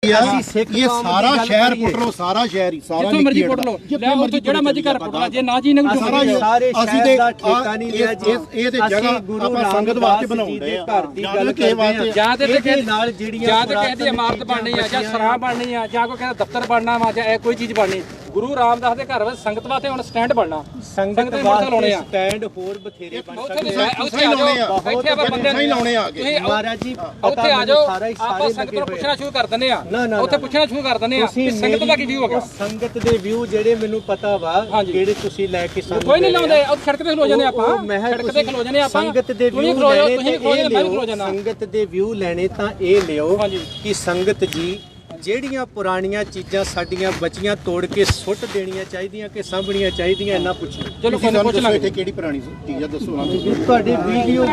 ये सारा शहर पुट लो, सारा शहर ही सारा मर्जी पुट लो, ਜਿਹੜਾ ਮਰਜੀ ਘਰ ਪੁੱਟਣਾ ਜੇ ਨਾ ਜੀ ਨਿਕਲ ਸਾਰੇ ਸ਼ਹਿਰ ਦਾ ਠੇਕਾ ਨਹੀਂ ਲਿਆ ਜੀ। ਇਹ ਤੇ ਜਗ੍ਹਾ ਆਪਾਂ ਸੰਗਤ ਵਾਸਤੇ ਬਣਾਉਂਦੇ ਆ, ਘਰ ਦੀ ਗੱਲ ਕਰਦੇ ਜਾਂ ਤੇ ਕਿਸੇ ਨਾਲ ਜਿਹੜੀਆਂ ਜਾਂ ਤੇ ਕਿਸੇ ਦੀ ਇਮਾਰਤ ਬਣਨੀ ਆ ਜਾਂ ਸਰਾਂ ਬਣਨੀ ਆ ਜਾਂ ਕੋਈ ਕਹਿੰਦਾ ਦਫ਼ਤਰ ਬਣਨਾ ਵਾ ਜਾਂ ਕੋਈ ਚੀਜ਼ ਬਣਨੀ। ਗੁਰੂ ਰਾਮਦਾਸ ਦੇ ਘਰ ਵਿੱਚ ਸੰਗਤ ਵਾਸਤੇ ਹੁਣ ਸਟੈਂਡ ਬਣਨਾ, ਸੰਗਤ ਵਾਸਤੇ ਸਟੈਂਡ ਹੋਰ ਬਥੇਰੇ ਬਣ ਸਕਦੇ ਆ। ਉੱਥੇ ਆ ਜਾਓ, ਇੱਥੇ ਆਪਾਂ ਬੰਦੇ ਨਹੀਂ ਲਾਉਣੇ ਆ ਕੇ ਮਹਾਰਾਜ ਜੀ ਉੱਥੇ ਆ ਜਾਓ, ਆਪਾਂ ਸੰਗਤ ਨੂੰ ਪੁੱਛਣਾ ਸ਼ੁਰੂ ਕਰ ਦਿੰਦੇ ਆ। ਉੱਥੇ ਪੁੱਛਣਾ ਸ਼ੁਰੂ ਕਰ ਦਿੰਦੇ ਆ ਕਿ ਸੰਗਤ ਦਾ ਕੀ ਵਿਊ ਹੈਗਾ। ਸੰਗਤ ਦੇ ਵਿਊ ਜਿਹੜੇ ਮੈਨੂੰ ਪਤਾ ਵਾ ਜਿਹੜੇ ਤੁਸੀਂ ਲੈ ਕੇ ਸਾਨੂੰ ਕੋਈ ਨਹੀਂ ਲਾਉਂਦੇ, ਉਹ ਸੜਕ ਤੇ ਖਲੋ ਜਾਂਦੇ ਆਪਾਂ, ਸੜਕ ਤੇ ਖਲੋ ਜਾਂਦੇ ਆਪਾਂ। ਸੰਗਤ ਦੇ ਵਿਊ ਲੈਣੇ, ਸੰਗਤ ਦੇ ਵਿਊ ਲੈਣੇ ਤਾਂ ਇਹ ਲਿਓ ਕਿ ਸੰਗਤ ਜੀ ਜਿਹੜੀਆਂ ਪੁਰਾਣੀਆਂ ਚੀਜ਼ਾਂ ਸਾਡੀਆਂ ਬਚੀਆਂ ਤੋੜ ਕੇ ਸੁੱਟ ਦੇਣੀਆਂ ਚਾਹੀਦੀਆਂ ਕਿ ਸਾਂਭਣੀਆਂ ਚਾਹੀਦੀਆਂ ਇਹਨਾਂ ਪੁੱਛੋ। ਚਲੋ ਪੁੱਛ ਲਾਂਗੇ ਇੱਥੇ ਕਿਹੜੀ ਪੁਰਾਣੀ ਚੀਜ਼ ਆ ਦੱਸੋ ਨਾ। ਤੁਹਾਡੀ ਵੀਡੀਓ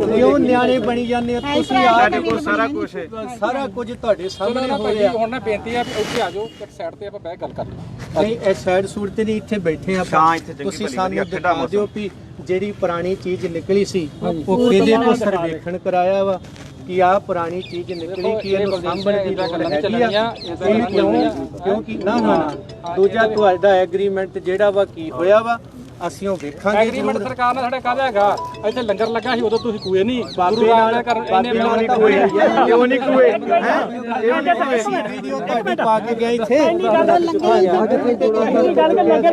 ਕਿਉਂ ਨਿਆਣੇ ਬਣੀ ਜਾਂਦੇ ਆ ਤੁਸੀਂ? ਸਾਡੇ ਕੋਲ ਸਾਰਾ ਕੁਝ ਹੈ, ਸਾਰਾ ਕੁਝ ਤੁਹਾਡੇ ਸਾਹਮਣੇ ਹੋ ਰਿਹਾ। ਹੁਣ ਨਾ ਬੇਨਤੀ ਆ ਉੱਥੇ ਆ ਜਾਓ, ਇੱਕ ਸਾਈਡ ਤੇ ਆਪਾਂ ਬਹਿ ਗੱਲ ਕਰ ਲਈਏ। ਨਹੀਂ ਇਹ ਸਾਈਡ ਸੂਟ ਤੇ ਨਹੀਂ, ਇੱਥੇ ਬੈਠੇ ਆਪਾਂ, ਤੁਸੀਂ ਸਾਨੂੰ ਦਿਖਾ ਦਿਓ ਵੀ ਜਿਹੜੀ ਪੁਰਾਣੀ ਚੀਜ਼ ਨਿਕਲੀ ਸੀ ਉਹ ਕਿਹਦੇ ਕੋਲ ਸਰਵੇਖਣ ਕਰਾਇਆ ਵਾ ਕਿ ਆ ਪੁਰਾਣੀ ਚੀਜ਼ ਨਿਕਲੀ ਕਿ ਇਹਨੂੰ ਸਾਂਭਣ ਦੀ ਲੋੜ ਹੈਗੀ ਆ। ਕਿਉਂਕਿ ਨਾ ਦੂਜਾ ਤੁਹਾਡਾ ਐਗਰੀਮੈਂਟ ਜਿਹੜਾ ਵਾ ਕੀ ਹੋਇਆ ਵਾ ਅਸੀਂ ਉਹ ਵੇਖਾਂਗੇ। ਐਗਰੀਮੈਂਟ ਸਰਕਾਰ ਨਾਲ ਸਾਡਾ ਕਾਹਦਾ ਹੈਗਾ? ਇੱਥੇ ਲੰਗਰ ਲੱਗਾ ਸੀ ਉਦੋਂ ਤੁਸੀਂ ਕੂਏ ਨਹੀਂ ਬਾਬੇ ਨਾਲ ਕਿਉਂ ਨਹੀਂ ਕੂਏ ਵੀਡੀਓ ਤੁਹਾਡੀ ਪਾ ਕੇ ਗਿਆ ਇੱਥੇ ਲੰਗਰ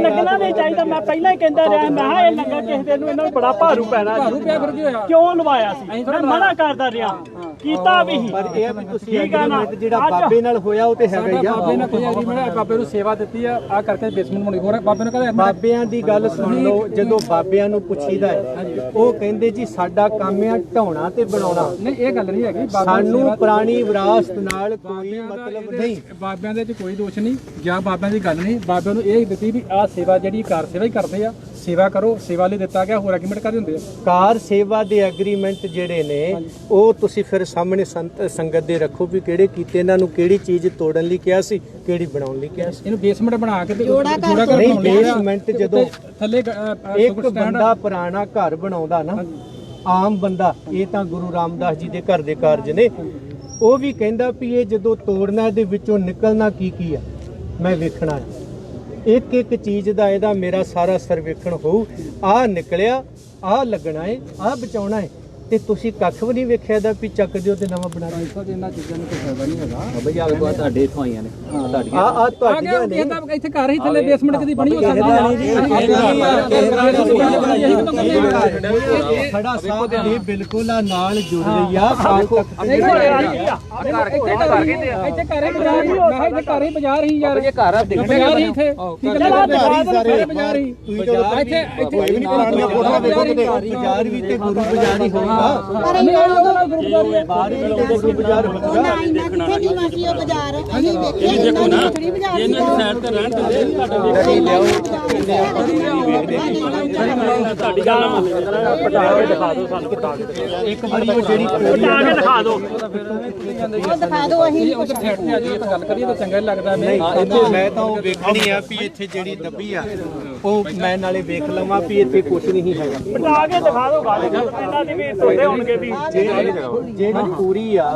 ਲੱਗਣਾ ਨਹੀਂ ਚਾਹੀਦਾ। ਮੈਂ ਪਹਿਲਾਂ ਹੀ ਕਹਿੰਦਾ ਰਿਹਾ, ਮੈਂ ਕਿਹਾ ਇਹ ਲੰਗਰ ਕਿਸੇ ਦਿਨ ਨੂੰ ਇਹਨਾਂ ਨੂੰ ਬੜਾ ਭਾਰੂ ਪੈਣਾ। ਕਿਉਂ ਲਵਾਇਆ ਸੀ? ਮੈਂ ਮਨਾ ਕਰਦਾ ਰਿਹਾ, ਕੀਤਾ ਵੀ ਸੀ। ਪਰ ਇਹ ਵੀ ਤੁਸੀਂ ਐਗਰੀਮੈਂਟ ਜਿਹੜਾ ਬਾਬੇ ਨਾਲ ਹੋਇਆ ਉਹ ਤੇ ਹੈਗਾ ਹੀ ਆ। ਬਾਬੇ ਨੇ ਕੋਈ ਐਗਰੀਮੈਂਟ, ਬਾਬੇ ਨੂੰ ਸੇਵਾ ਦਿੱਤੀ ਆ ਕਰਕੇ ਬੇਸਮੈਂਟ ਬਣਾਈ। ਹੋਰ ਬਾਬੇ ਨੇ ਕਹਿੰਦਾ ਬਾਬਿਆਂ ਦੀ ਗੱਲ ਸੁਣ ਲਓ, ਜਦੋਂ ਬਾਬਿਆਂ ਨੂੰ ਪੁੱਛੀਦਾ ਹੈ ਉਹ ਕਹਿੰਦੇ ਜੀ ਸਾਡਾ ਕੰਮ ਆ ਢਾਉਣਾ ਤੇ ਬਣਾਉਣਾ। ਨਹੀਂ ਇਹ ਗੱਲ ਨਹੀਂ ਹੈਗੀ, ਸਾਨੂੰ ਪੁਰਾਣੀ ਵਿਰਾਸਤ ਨਾਲ ਕੋਈ ਮਤਲਬ ਨਹੀਂ। ਬਾਬਿਆਂ ਦੇ ਚ ਕੋਈ ਦੋਸ਼ ਨਹੀਂ ਜਾਂ ਬਾਬਿਆਂ ਦੀ ਗੱਲ ਨਹੀਂ। ਬਾਬਿਆਂ ਨੂੰ ਇਹ ਦਿੱਤੀ ਵੀ ਆਹ ਸੇਵਾ ਜਿਹੜੀ ਕਾਰ ਸੇਵਾ ਹੀ ਕਰਦੇ ਆ, ਸੇਵਾ ਕਰੋ, ਸੇਵਾ ਲਈ ਦਿੱਤਾ ਗਿਆ। ਹੋਰ ਐਗਰੀਮੈਂਟ ਕਰ ਦਿੰਦੇ ਆ। ਕਾਰ ਸੇਵਾ ਦੇ ਐਗਰੀਮੈਂਟ ਜਿਹੜੇ ਨੇ ਉਹ ਤੁਸੀਂ ਫਿਰ ਸਾਹਮਣੇ ਸੰਗਤ ਦੇ ਰੱਖੋ ਵੀ ਕਿਹੜੇ ਕੀਤੇ, ਇਹਨਾਂ ਨੂੰ ਕਿਹੜੀ ਚੀਜ਼ ਤੋੜਨ ਲਈ ਕਿਹਾ ਸੀ, ਕਿਹੜੀ ਬਣਾਉਣ ਲਈ ਕਿਹਾ ਸੀ। ਇਹਨੂੰ ਬੇਸਮੈਂਟ ਬਣਾ ਕੇ ਤੇ ਜੋੜਾ ਕਰ ਨਹੀਂ ਬੇਸਮੈਂਟ ਜਦੋਂ ਥੱਲੇ ਇੱਕ ਬੰਦਾ ਪੁਰਾਣਾ ਘਰ ਬਣਾਉਂਦਾ ਨਾ, ਆਮ ਬੰਦਾ, ਇਹ ਤਾਂ ਗੁਰੂ ਰਾਮਦਾਸ ਜੀ ਦੇ ਘਰ ਦੇ ਕਾਰਜ ਨੇ, ਉਹ ਵੀ ਕਹਿੰਦਾ ਵੀ ਇਹ ਜਦੋਂ ਤੋੜਨਾ ਇਹਦੇ ਵਿੱਚੋਂ ਨਿਕਲਣਾ ਕੀ ਕੀ ਆ ਮੈਂ ਵੇਖਣਾ। ਇੱਕ ਇੱਕ ਚੀਜ਼ ਦਾ ਇਹਦਾ ਮੇਰਾ ਸਾਰਾ ਸਰਵੇਖਣ ਹੋਊ। ਆਹ ਨਿਕਲਿਆ, ਆਹ ਲੱਗਣਾ ਹੈ, ਆਹ ਬਚਾਉਣਾ ਹੈ, ਤੇ ਤੁਸੀਂ ਕੱਖ ਵੀ ਨਹੀਂ ਵੇਖਿਆ ਦਾ ਵੀ ਚੱਕ ਦਿਓ ਤੇ ਨਵਾਂ ਬਣਾ ਦਿਓ। ਇਹਨਾਂ ਚੀਜ਼ਾਂ ਨੂੰ ਕੋਈ ਫਾਇਦਾ ਨਹੀਂ ਹੈਗਾ ਬਈ ਆਹ ਬਾਤ ਤੁਹਾਡੇ ਇਥੋਂ ਆਈਆਂ ਨੇ, ਤੁਹਾਡੀਆਂ ਆ ਤੁਹਾਡੀਆਂ ਨੇ। ਇੱਥੇ ਘਰ ਹੀ ਥੱਲੇ ਬੇਸਮੈਂਟ ਕਦੀ ਬਣੀ ਹੋ ਸਕਦੀ ਖੜਾ ਸਾਹਿਬ ਦੇ ਬਿਲਕੁਲ ਨਾਲ ਜੁੜ ਰਹੀ ਆ। ਇੱਥੇ ਘਰ ਹੀ ਬਾਜ਼ਾਰ ਹੀ, ਮੈਂ ਇੱਥੇ ਘਰ ਹੀ ਬਾਜ਼ਾਰ ਹੀ ਯਾਰ, ਇਹ ਘਰ ਆ ਬਾਜ਼ਾਰ ਹੀ ਇੱਥੇ ਬਾਜ਼ਾਰ ਹੀ ਬਾਜ਼ਾਰ ਵੀ ਤੇ ਗੁਰੂ ਬਾਜ਼ਾਰ ਹੀ ਹੋਊਗਾ। ਪਰ ਇਹਨਾਂ ਨੂੰ ਬਾਹਰ ਵੀ ਤੇ ਗੁਰੂ ਬਾਜ਼ਾਰ ਹੋਊਗਾ। ਨਾ ਇੰਨਾ ਕਿੱਥੇ ਨਹੀਂ ਮਾਸੀ ਉਹ ਬਾਜ਼ਾਰ ਅਸੀਂ ਵੇਖਿਆ ਦੇਖੋ ਨਾ ਇਹਨਾਂ ਦੀ ਸਾਈਡ ਤੇ ਰਹਿਣ ਦਿੰਦੇ ਤੁਹਾਡੀ ਗੱਲ ਪਟਾਕੇ ਦਿਖਾ ਦਿਓ ਸਾਨੂੰ, ਇੱਕ ਵਾਰੀ ਉਹ ਜਿਹੜੀ ਪਟਾਕੇ ਦਿਖਾ ਦਿਓ, ਉਹ ਦਿਖਾ ਦਿਓ। ਅਸੀਂ ਉਧਰ ਸਾਈਡ ਤੇ ਆ ਜੀ ਗੱਲ ਕਰੀਏ ਤਾਂ ਚੰਗਾ ਲੱਗਦਾ। ਮੈਂ ਤਾਂ ਉਹ ਵੇਖਣੀ ਆ ਵੀ ਇੱਥੇ ਜਿਹੜੀ ਦੱਬੀ ਆ ਉਹ ਮੈਂ ਨਾਲੇ ਵੇਖ ਲਵਾਂ ਵੀ ਇੱਥੇ ਕੁਝ ਨਹੀਂ ਹੈਗਾ। ਪਟਾਕੇ ਦਿਖਾ ਦਿਓ, ਗੱਲ ਇਹਨਾਂ ਦੀ ਵੀ ਟੋਟੇ ਹੋਣਗੇ ਵੀ ਜਿਹੜੀ ਪੂਰੀ ਆ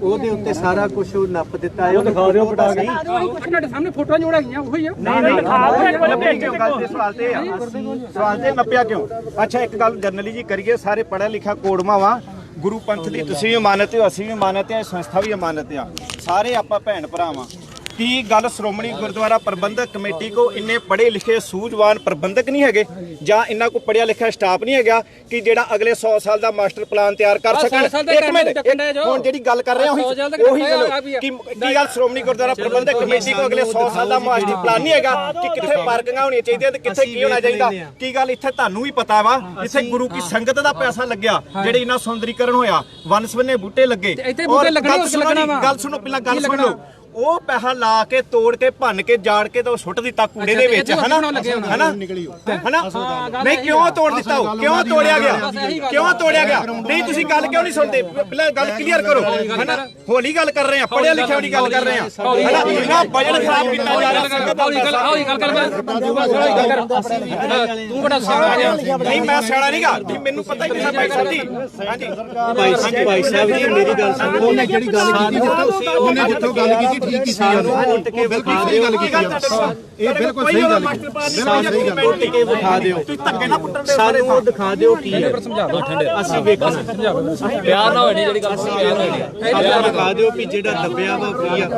ਉਹਦੇ ਉੱਤੇ ਸਾਰਾ ਕੁਝ ਉਹ ਨੱਪ ਦਿੱਤਾ ਹੈ। ਉਹ ਦਿਖਾ ਦਿਓ ਪਟਾਕੇ। ਤੁਹਾਡੇ ਸਾਹਮਣੇ ਫੋਟੋਆਂ ਜੋੜਾ ਗਈਆਂ ਉਹੀ ਆ। ਨਹੀਂ ਦਿਖਾ ਦਿਓ ਇੱਕ ਵਾਰ ਭੇਜ ਦਿਓ। ਸਵਾਲ ਤੇ ਨੱਪਿਆ ਕਿਉਂ? ਅੱਛਾ ਇੱਕ ਗੱਲ ਜਰਨਲੀ ਜੀ ਕਰੀਏ, ਸਾਰੇ ਪੜ੍ਹਿਆ ਲਿਖਿਆ ਕੋੜਮਾ ਵਾ, ਗੁਰੂ ਪੰਥ ਦੀ ਤੁਸੀਂ ਵੀ ਮਾਨਤ ਹੋ, ਅਸੀਂ ਵੀ ਮਾਨਤ ਆ, ਸੰਸਥਾ ਵੀ ਮਾਨਤ ਆ, ਸਾਰੇ ਆਪਾਂ ਭੈਣ ਭਰਾ ਵਾਂ। ਕੀ ਗੱਲ ਸ਼੍ਰੋਮਣੀ ਗੁਰਦੁਆਰਾ ਪ੍ਰਬੰਧਕ ਕਮੇਟੀ ਕੋ ਇੰਨੇ ਪੜ੍ਹੇ ਲਿਖੇ ਸੂਝਵਾਨ ਪ੍ਰਬੰਧਕ ਨਹੀਂ ਹੈਗੇ ਜਾਂ ਇਹਨਾਂ ਕੋ ਪੜ੍ਹਿਆ ਲਿਖਿਆ ਸਟਾਫ ਨਹੀਂ ਹੈਗਾ ਕਿ ਜਿਹੜਾ ਅਗਲੇ 100 ਸਾਲ ਦਾ ਮਾਸਟਰ ਪਲਾਨ ਤਿਆਰ ਕਰ ਸਕਣ? ਇੱਕ ਮਿੰਟ, ਹੁਣ ਜਿਹੜੀ ਗੱਲ ਕਰ ਰਹੇ ਹਾਂ ਉਹੀ ਗੱਲ ਕੀ ਗੱਲ ਸ਼੍ਰੋਮਣੀ ਗੁਰਦੁਆਰਾ ਪ੍ਰਬੰਧਕ ਕਮੇਟੀ ਕੋ ਅਗਲੇ 100 ਸਾਲ ਦਾ ਮਾਸਟਰ ਪਲਾਨ ਨਹੀਂ ਹੈਗਾ ਕਿ ਕਿੱਥੇ ਪਾਰਕਿੰਗਾਂ ਹੋਣੀਆਂ ਚਾਹੀਦੀਆਂ ਤੇ ਕਿੱਥੇ ਕੀ ਹੋਣਾ ਚਾਹੀਦਾ? ਕੀ ਗੱਲ ਇੱਥੇ ਤੁਹਾਨੂੰ ਵੀ ਪਤਾ ਵਾ ਇੱਥੇ ਗੁਰੂ ਕੀ ਸੰਗਤ ਦਾ ਪੈਸਾ ਲੱਗਿਆ, ਜਿਹੜੇ ਇਹਨਾਂ ਸੌਂਦਰੀਕਰਨ ਹੋਇਆ, ਵਨ ਸਵੰਨੇ ਬੂਟੇ ਲੱਗੇ। ਗੱਲ ਸੁਣੋ ਪਹਿਲਾਂ, ਗੱਲ ਸੁਣ ਲਓ। ਉਹ ਪੈਸਾ ਲਾ ਕੇ ਤੋੜ ਕੇ ਭੰਨ ਕੇ ਜਾੜ ਕੇ ਤਾਂ ਉਹ ਸੁੱਟ ਦਿੱਤਾ ਕੂੜੇ ਦੇ ਵਿੱਚ ਹਨਾ ਹਨਾ ਨਹੀਂ ਕਿਉਂ ਤੋੜ ਦਿੱਤਾ ਉਹ ਕਿਉਂ ਤੋੜਿਆ ਗਿਆ ਨਹੀਂ ਤੁਸੀਂ ਗੱਲ ਕਿਉਂ ਨਹੀਂ ਸੁਣਦੇ ਪਹਿਲਾਂ ਗੱਲ ਕਲੀਅਰ ਕਰੋ ਹਨਾ ਹੋਲੀ ਗੱਲ ਕਰ ਰਹੇ ਆ ਪੜ੍ਹਿਆ ਲਿਖਿਆ ਦੀ ਗੱਲ ਕਰ ਰਹੇ ਆ ਹਨਾ ਬਜਟ ਖਰਾਬ ਕੀਤਾ ਜਾ ਰਿਹਾ ਤੂੰ ਬੜਾ ਸਿਆਣਾ ਨਹੀਂ ਮੈਂ ਸਿਆਣਾ ਨਹੀਂਗਾ ਮੈਨੂੰ ਪਤਾ ਹੀ ਨਹੀਂ ਭਾਈ ਸਾਹਿਬ ਜੀ ਹਾਂਜੀ ਭਾਈ ਸਾਹਿਬ ਜੀ ਮੇਰੀ ਗੱਲ ਸੁਣੋ ਉਹਨੇ ਜਿਹੜੀ ਗੱਲ ਕੀਤੀ ਉਹਨੇ ਜਿੱਥੋਂ ਗੱਲ ਕੀਤੀ ਠੀਕ ਕੀਤੀ ਉਹ ਬਿਲਕੁਲ ਸਹੀ ਗੱਲ ਕੀਤੀ ਇਹ ਬਿਲਕੁਲ ਸਹੀ ਗੱਲ ਕੀਤੀ ਕੇ ਵਿਖਾ ਦਿਓ ਸਾਨੂੰ ਉਹ ਦਿਖਾ ਦਿਓ ਕੀ ਹੈ ਅਸੀਂ ਵੇਖਣਾ ਪਿਆਰ ਨਾ ਹੋਣੀ ਜਿਹੜੀ ਗੱਲ ਸਾਨੂੰ ਦਿਖਾ ਦਿਓ ਵੀ ਜਿਹੜਾ ਦੱਬਿਆ ਵਾ ਕੀ ਆ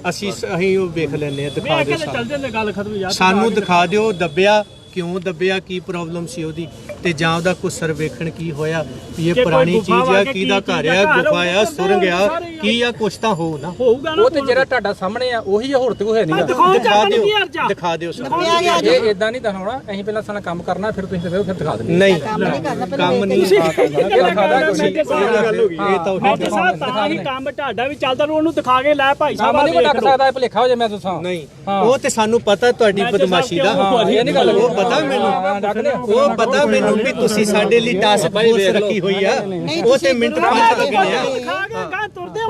ਅਸੀਂ ਉਹ ਵੇਖ ਲੈਂਦੇ ਆ ਦਿਖਾ ਦਿਓ ਚੱਲ ਜਾਂਦੇ ਗੱਲ ਖਤਮ ਯਾਰ ਸਾਨੂੰ ਦਿਖਾ ਦਿਓ ਦੱਬਿਆ ਕਿਉਂ ਦੱਬਿਆ ਕੀ ਪ੍ਰੋਬਲਮ ਸੀ ਉਹਦੀ ਤੇ ਜਾਂ ਉਹਦਾ ਕੋਈ ਸਰਵੇਖਣ ਕੀ ਹੋਇਆ ਵੀ ਇਹ ਪੁਰਾਣੀ ਚੀਜ਼ ਆ ਕਿਹਦਾ ਘਰ ਆ ਗੁਫਾ ਆ ਸੁਰੰਗ ਆ ਕੀ ਆ ਕੁਛ ਤਾਂ ਹੋ ਨਾ ਹੋਊਗਾ ਨਾ ਉਹ ਤੇ ਜਿਹੜਾ ਤੁਹਾਡਾ ਸਾਹਮਣੇ ਆ ਉਹੀ ਹੋਰ ਤੇ ਕੋਈ ਹੈ ਨਹੀਂ ਦਿਖਾ ਦਿਓ ਸਰ ਇਹ ਇਦਾਂ ਨਹੀਂ ਦਿਖਾਉਣਾ ਅਸੀਂ ਪਹਿਲਾਂ ਸਾਡਾ ਕੰਮ ਕਰਨਾ ਫਿਰ ਤੁਸੀਂ ਫਿਰ ਦਿਖਾ ਦੇਣਾ ਨਹੀਂ ਕੰਮ ਨਹੀਂ ਇਹ ਤਾਂ ਉਹੀ ਕੰਮ ਤੁਹਾਡਾ ਵੀ ਚੱਲਦਾ ਉਹਨੂੰ ਦਿਖਾ ਕੇ ਲੈ ਭਾਈ ਸਾਹਿਬ ਨਹੀਂ ਕੋਈ ਡੱਕ ਸਕਦਾ ਭੁਲੇਖਾ ਹੋ ਜਾ ਮੈਂ ਦੱਸਾਂ ਨਹੀਂ ਉਹ ਤੇ ਸਾਨੂੰ ਪਤਾ ਤੁਹਾਡੀ ਬਦਮਾਸ਼ੀ ਦਾ ਇਹ ਨਹੀਂ ਗੱਲ ਉਹ ਪਤਾ ਮੈਨੂੰ ਵੀ ਤੁਸੀਂ ਸਾਡੇ ਲਈ ਟਾਸਕ ਫੋਰਸ ਰੱਖੀ ਹੋਈ ਆ ਉਹ ਤੇ ਮਿੰਟ ਪਾਸ ਲੱਗਣੇ ਆ ਦਿਖਾ ਕੇ ਗਾਂ ਤੁਰਦੇ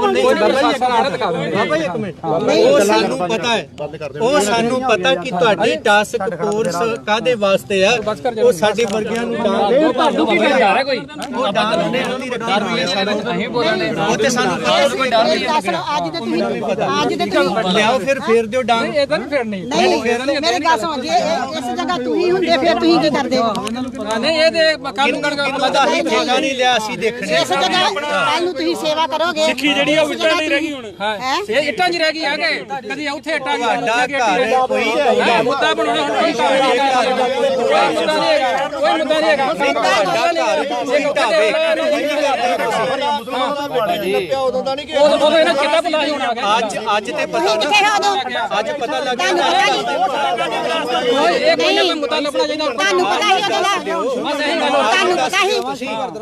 ਬਾਬਾ ਇੱਕ ਮਿੰਟ ਉਹ ਸਾਨੂੰ ਪਤਾ ਹੈ ਉਹ ਸਾਨੂੰ ਪਤਾ ਕਿ ਤੁਹਾਡੀ ਟਾਸਕ ਫੋਰਸ ਕਾਦੇ ਵਾਸਤੇ ਆ ਉਹ ਸਾਡੇ ਵਰਗਿਆਂ ਨੂੰ ਤੁਹਾਨੂੰ ਕੀ ਜਾ ਰਿਹਾ ਕੋਈ ਉਹ ਡਰ ਵੀ ਹੈ ਸਾਨੂੰ ਅਸੀਂ ਬੋਲਣੇ ਉਹ ਤੇ ਸਾਨੂੰ ਪਤਾ ਕੋਈ ਡਰ ਨਹੀਂ ਅੱਜ ਦੇ ਤੁਸੀਂ ਲਿਆਓ ਫਿਰ ਫੇਰ ਦਿਓ ਡਾਂਗ ਇਦਾਂ ਨਹੀਂ ਫੇਰਨੀ ਨਹੀਂ ਮੇਰੀ ਗੱਲ ਸੁਣ ਜੀ ਇਸ ਜਗ੍ਹਾ ਤੁਸੀਂ ਹੁੰਦੇ ਫਿਰ ਤੁਸੀਂ ਕੀ ਕਰਦੇ ਹੋ ਨਹੀਂ ਇਹ ਤੇ ਕੰਮ ਪਤਾ ਹੀ ਠੇਕਾ ਨਹੀਂ ਲਿਆ ਅਸੀਂ ਦੇਖਣੇ ਇਸ ਜਗ੍ਹਾ ਕੱਲ ਨੂੰ ਤੁਸੀਂ ਸੇਵਾ ਕਰੋਗੇ ਸਿੱਖੀ ਜਿਹੜੀ ਉਹ ਇੱਟਾਂ ਨਹੀਂ ਰਹਿ ਗਈ ਹੁਣ ਹਾਂ ਇਹ ਇੱਟਾਂ ਜੀ ਰਹਿ ਗਈ ਆ ਕਿ ਕਦੀ ਉੱਥੇ ਇੱਟਾਂ ਜੀ ਤੁਹਾਡਾ ਘਰ ਕੋਈ ਮੁੱਦਾ ਬਣਾਉਣਾ ਹੁਣ ਕੋਈ ਮੁੱਦਾ ਨਹੀਂ ਹੈਗਾ ਕੋਈ ਮੁੱਦਾ ਨਹੀਂ ਹੈਗਾ ਉਹ ਇਹਨਾਂ ਕਿੱਦਾਂ ਬੁਲਾ ਹੁਣ ਆ ਗਿਆ ਅੱਜ ਤੇ ਪਤਾ ਕਿੱਥੇ ਹੋ ਉਦੋਂ ਅੱਜ ਪਤਾ ਲੱਗ ਇਹ ਕੋਈ ਮੁੱਦਾ ਲੱਭਣਾ ਚਾਹੀਦਾ ਤੁਹਾਨੂੰ ਪਤਾ ਹੀ ਉਹਦਾ ਤੁਹਾਨੂੰ ਪਤਾ ਹੀ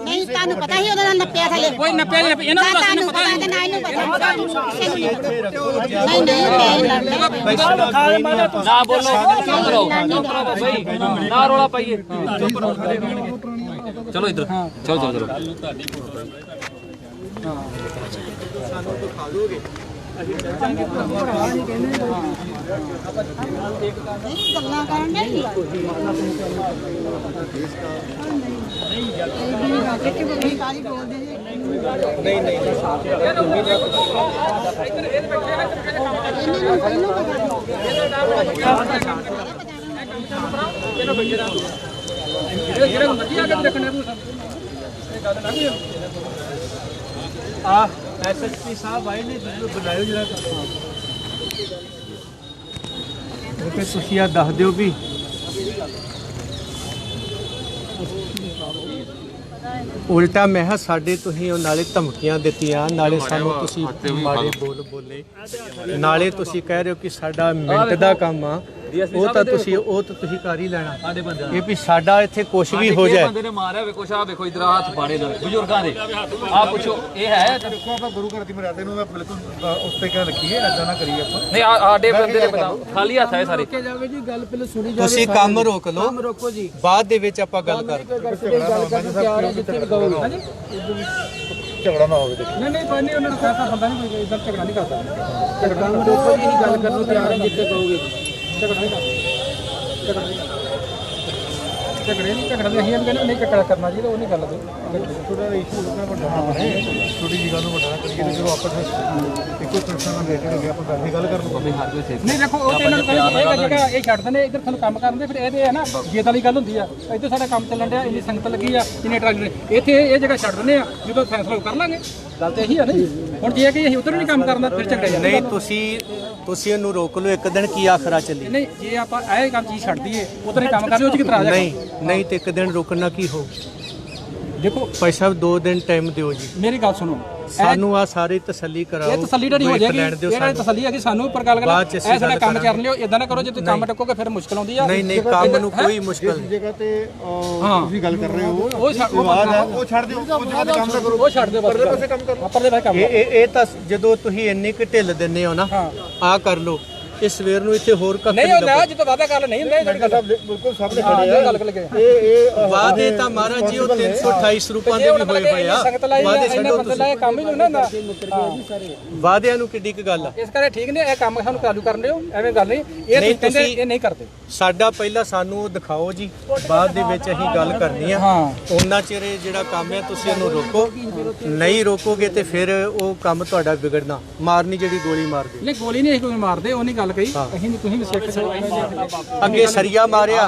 ਨਹੀਂ ਤੁਹਾਨੂੰ ਪਤਾ ਹੀ ਉਹਦਾ ਨੱਪਿਆ ਥੱਲੇ ਕੋਈ ਨੱਪਿਆ ਨਹੀਂ ਇਹਨਾਂ ਨੂੰ ਤੁਹਾਨੂੰ ਪਤਾ ਤੇ ਨਾ ਇਹਨੂੰ ਪਤਾ ਨਹੀਂ ਨਾ ਬੋਲੋ ਚੁੱਪ ਰਹੋ ਭਾਈ ਨਾ ਰੋਲਾ ਪਾਈਏ ਚਲੋ ਇੱਧਰ ਚਲੋ ਸਾਨੂੰ ਦਿਖਾ ਦੋਗੇ ਗੱਲਾਂ ਕਰਨ ਨਹੀਂ ਜਿਹੜਾ ਮਰਜ਼ੀ ਆ ਕੇ ਦੇਖਣੇ ਨੂੰ ਇਹ ਗੱਲ ਨਾ ਕੋਈ ਆ ਐਸਐਸਪੀ ਸਾਹਿਬ ਆਏ ਨੇ ਬੁਲਾਇਓ ਜਿਹੜਾ ਉਹ ਤੇ ਤੁਸੀਂ ਆ ਦੱਸ ਦਿਓ ਵੀ ਉਲਟਾ ਮੈਂ ਕਿਹਾ ਸਾਡੇ ਤੁਸੀਂ ਉਹ ਨਾਲੇ ਧਮਕੀਆਂ ਦਿੱਤੀਆਂ ਨਾਲੇ ਸਾਨੂੰ ਤੁਸੀਂ ਮਾੜੇ ਬੋਲ ਬੋਲੇ ਨਾਲੇ ਤੁਸੀਂ ਕਹਿ ਰਹੇ ਹੋ ਕਿ ਸਾਡਾ ਮਿੰਟ ਦਾ ਕੰਮ ਆ ਉਹ ਤਾਂ ਤੁਸੀਂ ਕਰ ਹੀ ਲੈਣਾ ਸਾਡੇ ਬੰਦੇ ਇਹ ਵੀ ਸਾਡਾ ਇੱਥੇ ਕੁਝ ਵੀ ਹੋ ਜਾਏ ਬੰਦੇ ਨੇ ਮਾਰਿਆ ਵੇ ਕੁਛ ਆ ਵੇਖੋ ਇਧਰ ਹੱਥ ਪਾੜੇ ਨਾਲ ਬਜ਼ੁਰਗਾਂ ਦੇ ਆ ਪੁੱਛੋ ਇਹ ਹੈ ਦੇਖੋ ਆਪਾਂ ਗੁਰੂ ਘਰ ਦੀ ਮਰਿਆਦਾ ਨੂੰ ਬਿਲਕੁਲ ਉਸ ਤੇ ਕਿਆ ਰੱਖੀਏ ਐਦਾਂ ਨਾ ਕਰੀਏ ਆਪਾਂ ਨਹੀਂ ਸਾਡੇ ਬੰਦੇ ਨੇ ਬਤਾ ਖਾਲੀ ਹੱਥ ਹੈ ਸਾਰੇ ਤੁਸੀਂ ਕੰਮ ਰੋਕ ਲਓ ਬਾਅਦ ਦੇ ਵਿੱਚ ਆਪਾਂ ਗੱਲ ਕਰਾਂਗੇ ਝਗੜਾ ਨਾ ਹੋਵੇ ਨਹੀਂ ਕੋਈ ਨਹੀਂ ਉਹਨਾਂ ਨੂੰ ਕਹਿਤਾ ਬੰਦਾ ਨਹੀਂ ਕੋਈ ਇਧਰ ਝਗੜਾ ਨਹੀਂ ਕਰਦਾ ਝਗੜਾ ਨੂੰ ਦੇਖੋ ਜੀ ਗੱਲ ਕਰਨ ਨੂੰ ਤਿਆਰ ਹੈ ਜਿੱਥੇ ਕਹੋਗੇ ਝਗੜਾ ਨਹੀਂ ਕਰਦਾ ਝਗੜੇ ਨਹੀਂ ਝਗੜਾ ਦੇ ਅਸੀਂ ਕਹਿੰਦੇ ਨਹੀਂ ਝਗੜਾ ਕਰਨਾ ਜੀ ਉਹ ਨਹੀਂ ਗੱਲ ਥੋੜਾ ਇਸ਼ੂ ਰੁਕਣਾ ਵੱਡਾ ਛੋਟੀ ਜੀ ਗੱਲ ਨੂੰ ਵੱਡਾ ਕਰੀਏ ਤੇ ਜਦੋਂ ਆਪਸ ਵਿੱਚ ਇੱਕੋ ਸੰਸਥਾ ਨਾਲ ਰਿਲੇਟਡ ਹੋ ਗਿਆ ਆਪਾਂ ਵੈਸੇ ਗੱਲ ਕਰ ਲਵਾਂਗੇ ਹਰ ਕੋਈ ਨਹੀਂ ਦੇਖੋ ਉਹ ਤੇ ਇਹਨਾਂ ਨੂੰ ਕਹਿੰਦੇ ਜਗ੍ਹਾ ਇਹ ਛੱਡਦੇ ਨੇ ਇੱਧਰ ਤੁਹਾਨੂੰ ਕੰਮ ਕਰਨ ਦੇ ਫਿਰ ਇਹਦੇ ਹੈ ਨਾ ਜੇਤ ਵਾਲੀ ਗੱਲ ਹੁੰਦੀ ਆ ਇੱਧਰ ਸਾਡਾ ਕੰਮ ਚੱਲਣ ਡਿਆ ਇੰਨੀ ਸੰਗਤ ਲੱਗੀ ਆ ਇੰਨੇ ਟਰੱਕ ਇੱਥੇ ਇਹ ਜਗ੍ਹਾ ਛੱਡ ਦਿੰਦੇ ਆ ਜਦੋਂ ਫੈਸਲਾ ਕਰ ਲਾਂਗੇ ਗੱਲ ਤੇ ਇਹੀ ਆ ਨਹੀਂ ਹੁਣ ਜੇ ਕਿ ਅਸੀਂ ਉੱਧਰ ਨਹੀਂ ਕੰਮ ਕਰਨਾ ਫਿਰ ਝਗੜਾ ਜਾਂਦਾ ਨਹੀਂ ਤੁਸੀਂ ਇਹਨੂੰ ਰੋਕ ਲਓ ਇੱਕ ਦਿਨ ਕੀ ਆਖਰਾ ਚੱਲੀ ਨਹੀਂ ਜੇ ਆਪਾਂ ਇਹ ਕੰਮ ਚੀਜ਼ ਛੱਡ ਦਈਏ ਉੱਧਰ ਹੀ ਕੰਮ ਕਰਦੇ ਉਹ ਚ ਕਿਤਰਾ ਜਾ ਨਹੀਂ ਤੇ ਇੱਕ ਦਿਨ ਰੁਕਣਾ ਕੀ ਹੋ ਦੇਖੋ ਭਾਈ ਸਾਹਿਬ 2 ਦਿਨ ਟਾਈਮ ਦਿਓ ਜੀ, ਮੇਰੀ ਗੱਲ ਸੁਣੋ, ਸਾਨੂੰ ਆ ਸਾਰੀ ਤਸੱਲੀ ਕਰਾਓ। ਇਹ ਤਸੱਲੀ ਢੜੀ ਹੋ ਜਾਏਗੀ, ਇਹਨਾਂ ਦੀ ਤਸੱਲੀ ਹੈ ਕਿ ਸਾਨੂੰ ਪਰ ਗੱਲ ਬਾਅਦ ਚ ਕਰਨਾ ਅਸੀਂ ਐਸਾ ਗੱਲ ਕੰਮ ਕਰ ਕਰਾਂਗੇ। ਲਿਓ, ਇਦਾਂ ਨਾ ਕਰੋ ਜੇ ਤੁਸੀਂ ਕੰਮ ਟੱਕੋਗੇ ਫਿਰ ਮੁਸ਼ਕਲ ਆਉਂਦੀ ਆ। ਨਹੀਂ ਕੰਮ ਨੂੰ ਕੋਈ ਮੁਸ਼ਕਲ ਨਹੀਂ। ਜਗ੍ਹਾ ਤੇ ਹਾਂ ਤੁਸੀਂ ਗੱਲ ਕਰ ਰਹੇ ਹੋ ਉਹ ਛੱਡ ਦਿਓ, ਉਹ ਛੱਡ ਦਿਓ, ਉਹ ਜਗ੍ਹਾ ਤੇ ਕੰਮ ਨਾ ਕਰੋ, ਉਹ ਛੱਡ ਦਿਓ, ਪਰਲੇ ਪਾਸੇ ਕੰਮ ਕਰੋ, ਪਰਲੇ ਪਾਸੇ ਕੰਮ ਕਰੋ। ਇਹ ਤਾਂ ਜਦੋਂ ਤੁਸੀਂ ਇੰਨੀ ਕੁ ਢਿੱਲ ਦਿੰਦੇ ਹੋ ਨਾ, ਆ ਕਰ ਲਓ, ਇਹ ਸਵੇਰ ਨੂੰ ਇੱਥੇ ਹੋਰ ਕੱਖ ਨਹੀਂ ਹੁੰਦਾ, ਜਦੋਂ ਵਾਦਾ ਗੱਲ ਨਹੀਂ ਹੁੰਦਾ ਇਹ ਗੱਲ ਬਿਲਕੁਲ ਸਾਹਮਣੇ ਖੜੇ ਆ। ਗੱਲ ਕਰ ਲਗੇ ਇਹ ਵਾਅਦੇ ਤਾਂ ਮਹਾਰਾਜ ਜੀ ਉਹ 328 ਰੁਪਏ ਦੇ ਵੀ ਹੋਏ ਹੋਏ ਆ। ਸੰਗਤ ਲਾਈ ਵਾਅਦੇ ਇਹਨਾਂ ਛੱਡੋ ਬੰਦੇ ਲਾਏ ਕੰਮ ਹੀ ਨਹੀਂ ਹੁੰਦਾ। ਵਾਅਦਿਆਂ ਨੂੰ ਕਿੱਡੀ ਕੁ ਗੱਲ ਆ। ਇਸ ਕਰਕੇ ਠੀਕ ਨਹੀਂ, ਇਹ ਕੰਮ ਸਾਨੂੰ ਚਾਲੂ ਕਰਨ ਦਿਓ, ਐਵੇਂ ਗੱਲ ਨਹੀਂ। ਇਹ ਨਹੀਂ, ਕਹਿੰਦੇ ਤੁਸੀਂ- ਇਹ ਨਹੀਂ ਕਰਦੇ। ਸਾਡਾ ਪਹਿਲਾਂ ਸਾਨੂੰ ਉਹ ਦਿਖਾਓ ਜੀ, ਬਾਅਦ ਦੇ ਵਿੱਚ ਅਸੀਂ ਗੱਲ ਕਰਨੀ ਆ। ਉਹਨਾਂ ਚਿਰ ਇਹ ਜਿਹੜਾ ਕੰਮ ਹੈ ਤੁਸੀਂ ਇਹਨੂੰ ਰੋਕੋ, ਨਹੀਂ ਰੋਕੋਗੇ ਤੇ ਫਿਰ ਉਹ ਕੰਮ ਤੁਹਾਡਾ ਵਿਗੜਨਾ। ਮਾਰਨੀ ਜਿਹੜੀ ਗੋਲੀ ਮਾਰਦੇ, ਨਹੀਂ ਗੋਲੀ ਨਹੀਂ ਕੋਈ ਮਾਰਦੇ, ਉਹ ਨਹੀਂ ਗੱਲ ਕਹੀ। ਅਸੀਂ ਨਹੀਂ, ਤੁਸੀਂ ਵੀ ਸਿੱਖ ਅੱਗੇ ਸਰੀਆ ਮਾਰਿਆ,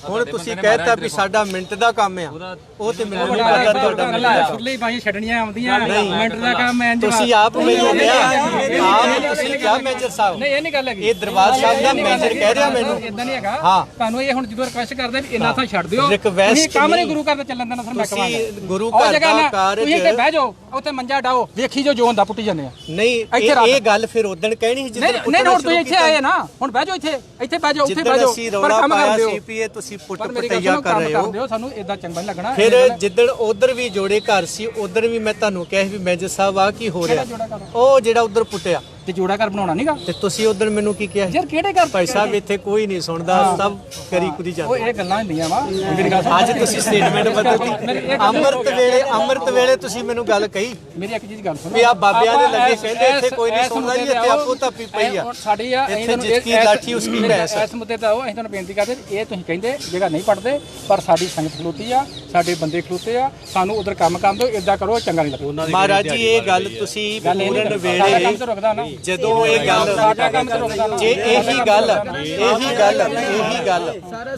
ਹੁਣ ਤੁਸੀਂ ਕਹਿਤਾ ਵੀ ਸਾਡਾ ਮਿੰਟ ਦਾ ਕੰਮ ਆ। ਉਹ ਤੇ ਮੈਨੂੰ ਨਹੀਂ ਪਤਾ ਤੁਹਾਡਾ ਸੁਰਲੀ ਬਾਈ ਛੱਡਣੀਆਂ ਆਉਂਦੀਆਂ ਮਿੰਟ ਦਾ ਕੰਮ ਐ। ਤੁਸੀਂ ਆਪ ਮੈਨੂੰ ਕਿਹਾ, ਆਪ ਤੁਸੀਂ ਕਿਹਾ ਮੈਨੇਜਰ ਸਾਹਿਬ, ਨਹੀਂ ਇਹ ਨਹੀਂ ਗੱਲ ਹੈਗੀ। ਇਹ ਦਰਬਾਰ ਸਾਹਿਬ ਦਾ ਮੈਨੇਜਰ ਕਹਿ ਰਿਹਾ ਮੈਨੂੰ। ਇਦਾਂ ਨਹੀਂ ਹੈਗਾ। ਹਾਂ। ਤੁਹਾਨੂੰ ਇਹ ਹੁਣ ਜਦੋਂ ਰਿਕਵੈਸਟ ਕਰਦੇ ਵੀ ਇੰਨਾ ਥਾਂ ਛੱਡ ਦਿਓ, Request ਤੁਸੀਂ ਕੰਮ ਨਹੀਂ ਨਹੀਂ। ਗੁਰੂ ਘਰ ਦੇ ਚੱਲਣ ਦੇਣਾ। ਸਰ ਮੈਂ ਕਹਾਂਗਾ ਤੁਸੀਂ ਗੁਰੂ ਉਹ ਘਰ ਜਗ੍ਹਾ ਦਾ ਨਾ ਕਾਰਜ ਤੁਸੀਂ ਇੱਥੇ ਬਹਿ ਜਾਓ, ਉੱਥੇ ਮੰਜਾ ਡਾਓ, ਵੇਖੀ ਜੋ ਹੁੰਦਾ ਪੁੱਟੀ ਜਾਂਦੇ ਆ। ਨਹੀਂ ਇਹ ਗੱਲ ਫਿਰ ਉਦੋਂ ਕਹਿਣੀ ਸੀ ਨਹੀਂ ਜਦੋਂ ਨਹੀਂ ਹੁਣ ਤੁਸੀਂ ਇੱਥੇ ਆਏ ਨਾ, ਹੁਣ ਬਹਿ ਜਾਓ ਇੱਥੇ ਬਹਿ ਜਾਓ, ਉੱਥੇ ਬਹਿ ਜਾਓ, ਅਸੀਂ ਪਰ ਰੌਲਾ ਕੰਮ ਪਾਇਆ ਕਰ ਦਿਓ। ਸੀ ਵੀ ਇਹ ਤੁਸੀਂ ਪੁੱਟ ਪਰ ਮੇਰੀ ਪਟਈਆ ਗੱਲ ਕਰ ਰਹੇ ਕੰਮ ਹੋ। ਦਿਓ, ਸਾਨੂੰ ਇਦਾਂ ਚੰਗਾ ਨਹੀਂ ਲੱਗਣਾ। ਫਿਰ ਜਿੱਦਣ ਉਧਰ ਵੀ ਜੋੜੇ ਘਰ ਸੀ, ਉਧਰ ਵੀ ਮੈਂ ਤੁਹਾਨੂੰ ਕਿਹਾ ਸੀ ਵੀ ਮੈਨੇਜਰ ਸਾਹਿਬ ਆ ਕੀ ਹੋ ਰਿਹਾ, ਉਹ ਜਿਹੜਾ ਉਧਰ ਪੁੱਟਿਆ ਤੇ ਜੋੜਾ ਘਰ ਬਣਾਉਣਾ ਨਹੀਂਗਾ। ਤੇ ਤੁਸੀਂ ਉਧਰ ਮੈਨੂੰ ਕੀ ਕਿਹਾ? ਯਾਰ ਕਿਹੜੇ ਘਰ? ਭਾਈ ਸਾਹਿਬ ਇੱਥੇ ਕੋਈ ਨਹੀਂ ਸੁਣਦਾ, ਸਭ ਕਰੀ ਕੁਦੀ ਉਹ ਜਾਂਦੇ। ਇਹ ਗੱਲਾਂ ਹੁੰਦੀਆਂ ਵਾ। ਮੇਰੀ ਗੱਲ ਅੱਜ ਤੁਸੀਂ ਸਟੇਟਮੈਂਟ ਬਦਲਤੀ। ਅੰਮ੍ਰਿਤ ਵੇਲੇ ਤੁਸੀਂ ਮੈਨੂੰ ਗੱਲ ਕਹੀ ਮੇਰੀ ਇੱਕ ਚੀਜ਼ ਗੱਲ ਸੁਣੋ ਵੀ ਆ ਬਾਬਿਆਂ ਦੇ ਲੱਗੇ ਕਹਿੰਦੇ ਇੱਥੇ ਕੋਈ ਨਹੀਂ ਸੁਣਦਾ ਜੀ, ਇੱਥੇ ਆਪੋ ਧੱਪੀ ਪਈ ਆ। ਸਾਡੀ ਆ ਇੱਥੇ ਜਿਸਕੀ ਲਾਠੀ ਉਸਕੀ ਭੈਂਸ। ਇਸ ਮੁੱਦੇ ਤੇ ਆਓ, ਅਸੀਂ ਤੁਹਾਨੂੰ ਬੇਨਤੀ ਕਰਦੇ, ਇਹ ਤੁਸੀਂ ਕਹਿੰਦੇ ਜਗ੍ਹਾ ਨਹੀਂ ਪੜਦੇ, ਪਰ ਸਾਡੀ ਸੰਗਤ ਖਲੋਤੀ ਆ, ਸਾਡੇ ਬੰਦੇ ਖਲੋਤੇ ਆ, ਸਾਨੂੰ ਉਧਰ ਕੰਮ ਕਰਨ ਦਿਓ, ਇਦਾਂ ਕਰੋ ਚੰਗਾ ਨਹੀਂ ਲੱਗਦਾ। ਮਹਾਰਾਜ ਜੀ ਇਹ ਗੱਲ ਤੁਸੀਂ ਪੂਰਨ ਵੇਲੇ ਜਦੋਂ ਇਹ ਗੱਲ ਜੇ ਇਹੀ ਗੱਲ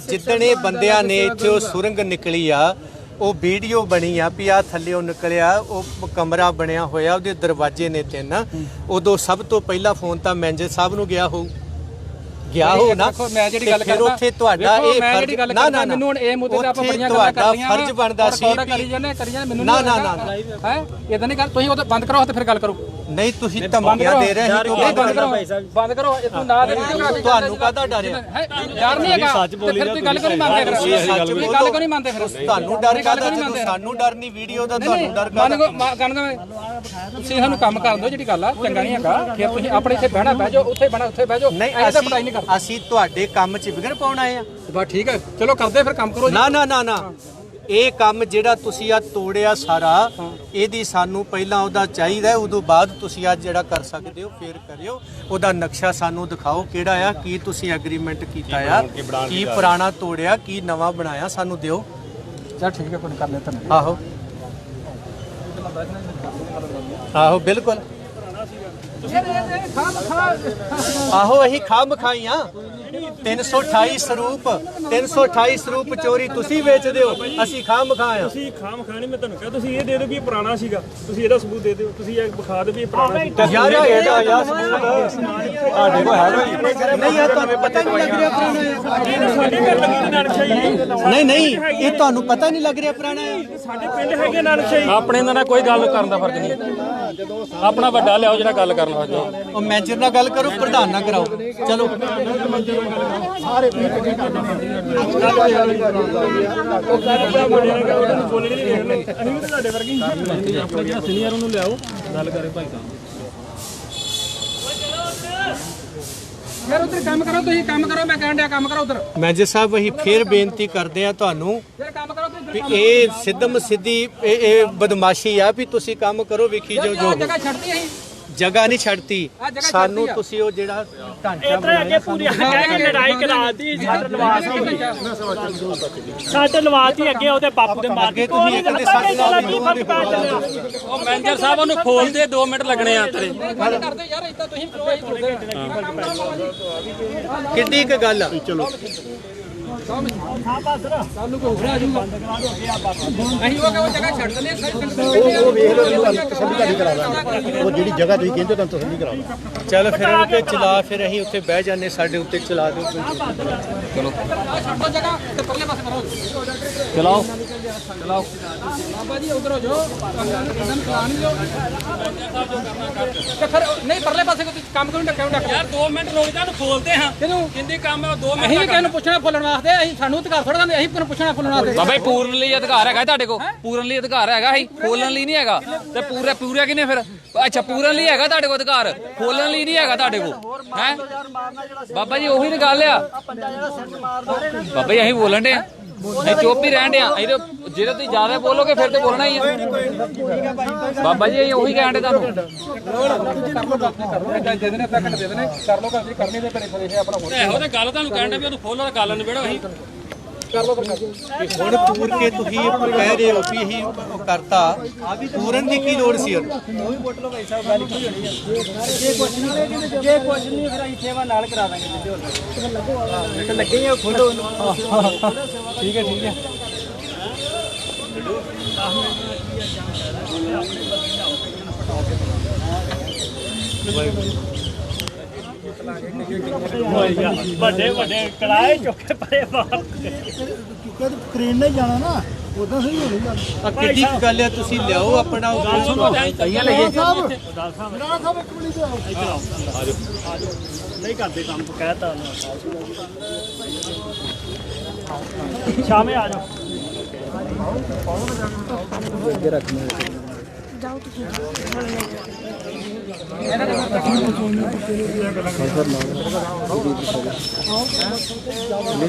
ਜਿੱਦਣ ਇਹ ਬੰਦਿਆਂ ਨੇ ਇੱਥੇ ਉਹ ਸੁਰੰਗ ਨਿਕਲੀ ਆ, ਉਹ ਵੀਡੀਓ ਬਣੀ ਆ ਵੀ ਆ ਥੱਲੇੋਂ ਨਿਕਲਿਆ, ਉਹ ਕਮਰਾ ਬਣਿਆ ਹੋਇਆ, ਉਹਦੇ ਦਰਵਾਜ਼ੇ ਨੇ 3, ਉਦੋਂ ਸਭ ਤੋਂ ਪਹਿਲਾਂ ਫੋਨ ਤਾਂ ਮੈਨੇਜਰ ਸਾਹਿਬ ਨੂੰ ਗਿਆ ਹੋ ਨਾ। ਮੈਂ ਜਿਹੜੀ ਗੱਲ ਫਿਰ ਉੱਥੇ ਤੁਹਾਡਾ ਇਹ ਫਰਜ਼ ਨਾ ਮੈਨੂੰ ਹੁਣ ਇਹ ਮੁੱਦੇ ਤੇ ਆਪਾਂ ਬੜੀਆਂ ਗੱਲਾਂ ਕਰ ਲਈਆਂ, ਫਰਜ਼ ਬਣਦਾ ਸੀ ਕਰੀ ਜਾਂਦੇ ਮੈਨੂੰ ਨਾ ਹੈ ਇਦਾਂ ਨਹੀਂ ਕਰ। ਤੁਸੀਂ ਉਹ ਬੰਦ ਕਰੋ ਤੇ ਫਿਰ ਗੱਲ ਕਰੋ। ਨਹੀਂ ਤੁਸੀਂ ਧਮਕੀਆਂ ਦੇ ਰਹੇ ਹੋ, ਬੰਦ ਕਰੋ ਇਹ ਤੂੰ ਨਾ ਦੇ। ਤੁਹਾਨੂੰ ਕਾਹਦਾ ਡਰ ਹੈ? ਡਰ ਨਹੀਂ ਹੈਗਾ, ਫਿਰ ਤੁਸੀਂ ਗੱਲ ਕਿਉਂ ਨਹੀਂ ਮੰਨਦੇ? ਫਿਰ ਗੱਲ ਕਿਉਂ ਨਹੀਂ ਮੰਨਦੇ? ਫਿਰ ਤੁਹਾਨੂੰ ਡਰ ਕਾਹਦਾ? ਜਦੋਂ ਸਾਨੂੰ ਡਰ ਨਹੀਂ ਵੀਡੀਓ ਦਾ, ਤੁਹਾਨੂੰ ਡਰ ਕਾਹਦਾ? ਤੁਸੀਂ ਸਾਨੂੰ ਕੰਮ ਕਰਨ ਦਿਓ, ਜਿਹੜੀ ਗੱਲ ਆ ਚੰਗਾ ਨਹੀਂ ਹੈਗਾ। ਫਿਰ ਤੁਸੀਂ ਆਪਣੇ ਇੱਥੇ ਬਹਿਣਾ ਬਹਿ ਜਾਓ, ਉੱਥੇ ਬਹਿਣਾ ਉੱਥੇ ਬਹਿ ਜਾਓ। ਨਹੀਂ ਅਸੀਂ ਤੁਹਾਡੇ ਕੰਮ 'ਚ ਵਿਗੜ ਪਾਉਣ ਆਏ ਆ। ਬਸ ਠੀਕ ਹੈ, ਚਲੋ ਕਰਦੇ ਫਿਰ ਕੰਮ ਕਰੋ। ਨਾ ਇਹ ਕੰਮ ਜਿਹੜਾ ਤੁਸੀਂ ਆ ਤੋੜਿਆ ਸਾਰਾ, ਇਹਦੀ ਸਾਨੂੰ ਪਹਿਲਾਂ ਉਹਦਾ ਚਾਹੀਦਾ, ਉਦੋਂ ਬਾਅਦ ਤੁਸੀਂ ਅੱਜ ਜਿਹੜਾ ਕਰ ਸਕਦੇ ਹੋ ਫੇਰ ਕਰਿਓ। ਉਹਦਾ ਨਕਸ਼ਾ ਸਾਨੂੰ ਦਿਖਾਓ ਕਿਹੜਾ ਆ, ਕੀ ਤੁਸੀਂ ਐਗਰੀਮੈਂਟ ਕੀਤਾ ਆ, ਕੀ ਪੁਰਾਣਾ ਤੋੜਿਆ, ਕੀ ਨਵਾਂ ਬਣਾਇਆ, ਸਾਨੂੰ ਦਿਓ। ਚਲ ਠੀਕ ਹੈ, ਕੋਈ ਕਰ ਲੈਤਾ। ਆਹੋ ਬਿਲਕੁਲ। ਆਹੋ ਅਸੀਂ ਖਾਮ ਖਾਈਆਂ 328 ਸਰੂਪ ਚੋਰੀ ਤੁਸੀਂ ਵੇਚਦੇ ਹੋ, ਅਸੀਂ ਖਾਮ ਖਾਇਆ। ਤੁਸੀਂ ਖਾਮ ਖਾਣੀ, ਮੈਂ ਤੁਹਾਨੂੰ ਕਿਹਾ ਤੁਸੀਂ ਇਹ ਦੇ ਦਿਓ ਵੀ ਇਹ ਪੁਰਾਣਾ ਸੀਗਾ, ਤੁਸੀਂ ਇਹਦਾ ਸਬੂਤ ਦੇ ਦਿਓ, ਤੁਸੀਂ ਇਹ ਵਿਖਾ ਦਿਓ ਵੀ ਇਹ ਪੁਰਾਣਾ ਸੀਗਾ। ਯਾਰ ਇਹਦਾ ਯਾਰ ਤੁਹਾਡੇ ਕੋਲ ਹੈਗਾ ਨਹੀਂ ਆ? ਤੁਹਾਨੂੰ ਪਤਾ ਨਹੀਂ ਲੱਗ ਰਿਹਾ ਪੁਰਾਣਾ ਸਾਡੇ ਘਰ ਲੱਗੀ ਨਾਨਕਸ਼ਾਹੀ। ਨਹੀਂ ਇਹ ਤੁਹਾਨੂੰ ਪਤਾ ਨਹੀਂ ਲੱਗ ਰਿਹਾ ਪੁਰਾਣਾ ਹੈ? ਸਾਡੇ ਪਿੰਡ ਹੈਗੇ ਨਾਨਕਸ਼ਾਹੀ। ਆਪਣੇ ਨਾਲ ਕੋਈ ਗੱਲ ਕਰਨ ਦਾ ਫਰਕ ਨਹੀਂ, ਆਪਣਾ ਵੱਡਾ ਲਿਆਓ ਜਿਹੜਾ ਗੱਲ ਕਰਨ ਵਾਲਾ। ਉਹ ਮੈਨੇਜਰ ਨਾਲ ਗੱਲ ਕਰੋ, ਪ੍ਰਧਾਨ ਨਾਲ ਕਰਾਓ। ਚਲੋ ਸੀਨੀਅਰ ਉਹਨੂੰ ਲਿਆਓ, ਗੱਲ ਕਰੇ ਭਾਈ ਸਾਹਿਬ। ਯਾਰ ਉਧਰ ਕੰਮ ਕਰੋ, ਤੁਸੀਂ ਕੰਮ ਕਰੋ, ਮੈਂ ਕਹਿਣ ਡਿਆ ਕੰਮ ਕਰੋ ਉਧਰ। ਮੈਨੇਜਰ ਸਾਹਿਬ ਅਸੀਂ ਫੇਰ ਬੇਨਤੀ ਕਰਦੇ ਆ ਤੁਹਾਨੂੰ ਯਾਰ ਕੰਮ ਕਰੋ ਤੁਸੀਂ। ਵੀ ਇਹ ਸਿੱਧਮ ਸਿੱਧੀ ਇਹ ਬਦਮਾਸ਼ੀ ਆ ਵੀ ਤੁਸੀਂ ਕੰਮ ਕਰੋ, ਵੇਖੀ ਜੋ ਜਗ੍ਹਾ ਛੱਡਤੀ ਅਸੀਂ, ਜਗ੍ਹਾ ਨਹੀਂ ਛੱਡਤੀ ਸਾਨੂੰ। ਤੁਸੀਂ ਉਹ ਜਿਹੜਾ ਢਾਂਚਾ ਅੱਗੇ ਪੂਰੀ ਲੜਾਈ ਕਰਾਤੀ, ਸੱਟ ਲਵਾਤੀ ਅੱਗੇ ਉਹਦੇ ਬਾਪੂ ਦੇ ਮਾਰ ਕੇ। ਤੁਸੀਂ ਇੱਕ ਦੇ ਸੱਟ ਲੱਗੀ, ਫਰਕ ਪੈ ਚੱਲਿਆ। ਉਹ ਮੈਨੇਜਰ ਸਾਹਿਬ ਉਹਨੂੰ ਖੋਲ ਦੇ, 2 ਮਿੰਟ ਲੱਗਣੇ ਆ ਤੇਰੇ। ਕਰਦੇ ਯਾਰ ਇਦਾਂ ਤੁਸੀਂ ਕਿੱਡੀ ਕੁ ਗੱਲ ਆ? ਚਲੋ ਸਾਨੂੰ ਕੋਈ ਹੋਰ ਆ ਜੂਗਾ। ਅਸੀਂ ਉਹ ਜਗ੍ਹਾ ਛੱਡ ਦਿੰਦੇ ਉਹ ਵੇਖ ਲਓ, ਤੁਹਾਨੂੰ ਤਸੱਲੀ ਤੁਹਾਡੀ ਕਰਾ ਦਾਂਗੇ। ਉਹ ਜਿਹੜੀ ਜਗ੍ਹਾ ਤੁਸੀਂ ਕਹਿੰਦੇ ਤੁਹਾਨੂੰ ਤਸੱਲੀ ਕਰਾ ਦਾਂਗੇ। ਚਲ ਫਿਰ ਉੱਤੇ ਚਲਾ, ਫਿਰ ਅਸੀਂ ਉੱਥੇ ਬਹਿ ਜਾਂਦੇ, ਸਾਡੇ ਉੱਤੇ ਚਲਾ ਦਿਓ। ਛੱਡੋ ਜਗ੍ਹਾ ਤੇ ਪਰਲੇ ਪਾਸੇ ਕਰੋ। ਚਲਾਓ। ਚਲਾਓ ਬਾਬਾ ਜੀ ਉਧਰ ਹੋ ਜਾਓ ਇਹਨਾਂ ਨੂੰ ਖਵਾ ਨਹੀਂ ਦਿਓ ਤੇ ਫਿਰ ਨਹੀਂ ਪਰਲੇ ਪਾਸੇ ਕੋਈ ਕੰਮ ਕਿਉਂ ਡੱਕਿਆ ਯਾਰ 2 ਮਿੰਟ ਰੁਕ ਜਾ ਨੂੰ ਖੋਲਦੇ ਹਾਂ ਕਿਹਨੂੰ ਕਿੰਦੇ ਕੰਮ ਹੈ 2 ਅਸੀਂ ਵੀ ਕਿਸੇ ਨੂੰ ਪੁੱਛਣਾ ਫੁੱਲਣ ਵਾਸਤੇ ਅਸੀਂ ਸਾਨੂੰ ਅਧਿਕਾਰ ਥੋੜਾ ਦਿੰਦੇ ਅਸੀਂ ਵੀ ਕਿਸੇ ਨੂੰ ਪੁੱਛਣਾ ਫੁੱਲਣ ਵਾਸਤੇ ਬਾਬਾ ਜੀ ਪੂਰਨ ਲਈ ਅਧਿਕਾਰ ਹੈਗਾ ਤੁਹਾਡੇ ਕੋਲ ਪੂਰਨ ਲਈ ਅਧਿਕਾਰ ਹੈਗਾ ਹੀ ਖੋਲਣ ਲਈ ਨਹੀਂ ਹੈਗਾ ਤੇ ਪੂਰਾ ਕਿਨੇ ਫਿਰ ਅੱਛਾ ਪੂਰਨ ਲਈ ਹੈਗਾ ਤੁਹਾਡੇ ਕੋਲ ਅਧਿਕਾਰ ਖੋਲਣ ਲਈ ਨਹੀਂ ਹੈਗਾ ਤੁਹਾਡੇ ਕੋਲ ਹੈ ਬਾਬਾ ਜੀ ਉਹੀ ਤਾਂ ਗੱਲ ਆ ਬਾਬਾ ਜੀ ਅਸੀਂ ਬੋਲਣ ਦੇ ਅਸੀਂ ਚੁੱਪ ਹੀ ਰਹਿਣ ਦੇ ਆ ਜੇ ਤੁਸੀਂ ਜ਼ਿਆਦਾ ਬੋਲੋਗੇ ਫਿਰ ਤੇ ਬੋਲਣਾ ਹੀ ਆ ਬਾਬਾ ਜੀ ਅਸੀਂ ਉਹੀ ਕਹਿਣ ਦੇ ਤੁਹਾਨੂੰ ਦੇ ਦੇਣੇ ਅੱਧਾ ਘੰਟਾ ਦੇ ਦੇਣੇ ਕਰ ਲਓ ਕੰਮ ਕਰਨੀ ਦੇ ਬੜੇ ਫਰੇ ਆਪਣਾ ਹੋਰ ਇਹੋ ਤੇ ਗੱਲ ਤੁਹਾਨੂੰ ਕਹਿਣ ਦੇ ਵੀ ਉਹਨੂੰ ਖੋਲੋ ਤਾਂ ਗੱਲ ਨਿਬੇੜੋ ਅਸੀਂ ਕਰ ਲਓ ਫਿਰ ਹੁਣ ਪੂਰ ਕੇ ਤੁਸੀਂ ਕਹਿ ਰਹੇ ਹੋ ਵੀ ਅਸੀਂ ਕਰਤਾ ਪੂਰਨ ਦੀ ਕੀ ਲੋੜ ਸੀ ਉਹਨੂੰ ਜੇ ਕੁਛ ਨਹੀਂ ਫਿਰ ਅਸੀਂ ਸੇਵਾ ਨਾਲ ਕਰਾ ਦਾਂਗੇ ਲੱਗੇ ਆ ਖੋਲੋ ਠੀਕ ਹੈ ਵੱਡੇ ਕੜਾਏ ਚੁੱਕੇ ਪਰੇ ਬਾਹਰ ਕ੍ਰੇਨ ਨਾਲ ਜਾਣਾ ਨਾ ਉਦਾਂ ਸਹੀ ਹੋਣੀ ਗੱਲ ਆ ਕਿੱਡੀ ਕੁ ਗੱਲ ਆ ਤੁਸੀਂ ਲਿਆਓ ਆਪਣਾ ਕਈਆਂ ਲਈਏ ਨਹੀਂ ਕਰਦੇ ਕੰਮ ਕਹਿਤਾ ਸ਼ਾਮੇ ਆ ਜਾਓ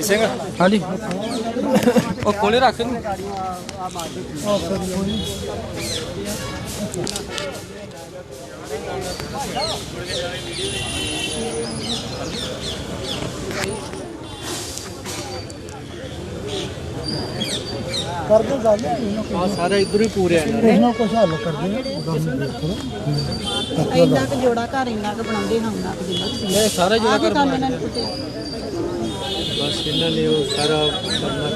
ਸਿੰਘ ਹਾਂਜੀ ਉਹ ਕੋਲੇ ਰੱਖ ਨੂੰ ਕਰਦੇ ਗੱਲ ਆ ਸਾਰਾ ਇਧਰ ਹੀ ਪੂਰਿਆ ਕੁਛ ਨਾ ਕੁਛ ਹੱਲ ਕਰਦੇ ਇੰਨਾ ਕੁ ਜੋੜਾ ਘਰ ਇੰਨਾ ਕੁ ਬਣਾਉਂਦੇ ਹਾਂ ਇੰਨਾ ਕੁ ਜਿੰਨਾ ਇਹ ਸਾਰਾ ਜਿਹੜਾ ਆਹ ਕੰਮ ਇਹਨਾਂ ਨੇ ਕੁੱਟੇ ਬਸ ਇਹਨਾਂ ਨੇ ਉਹ ਸਾਰਾ ਕਰਨਾ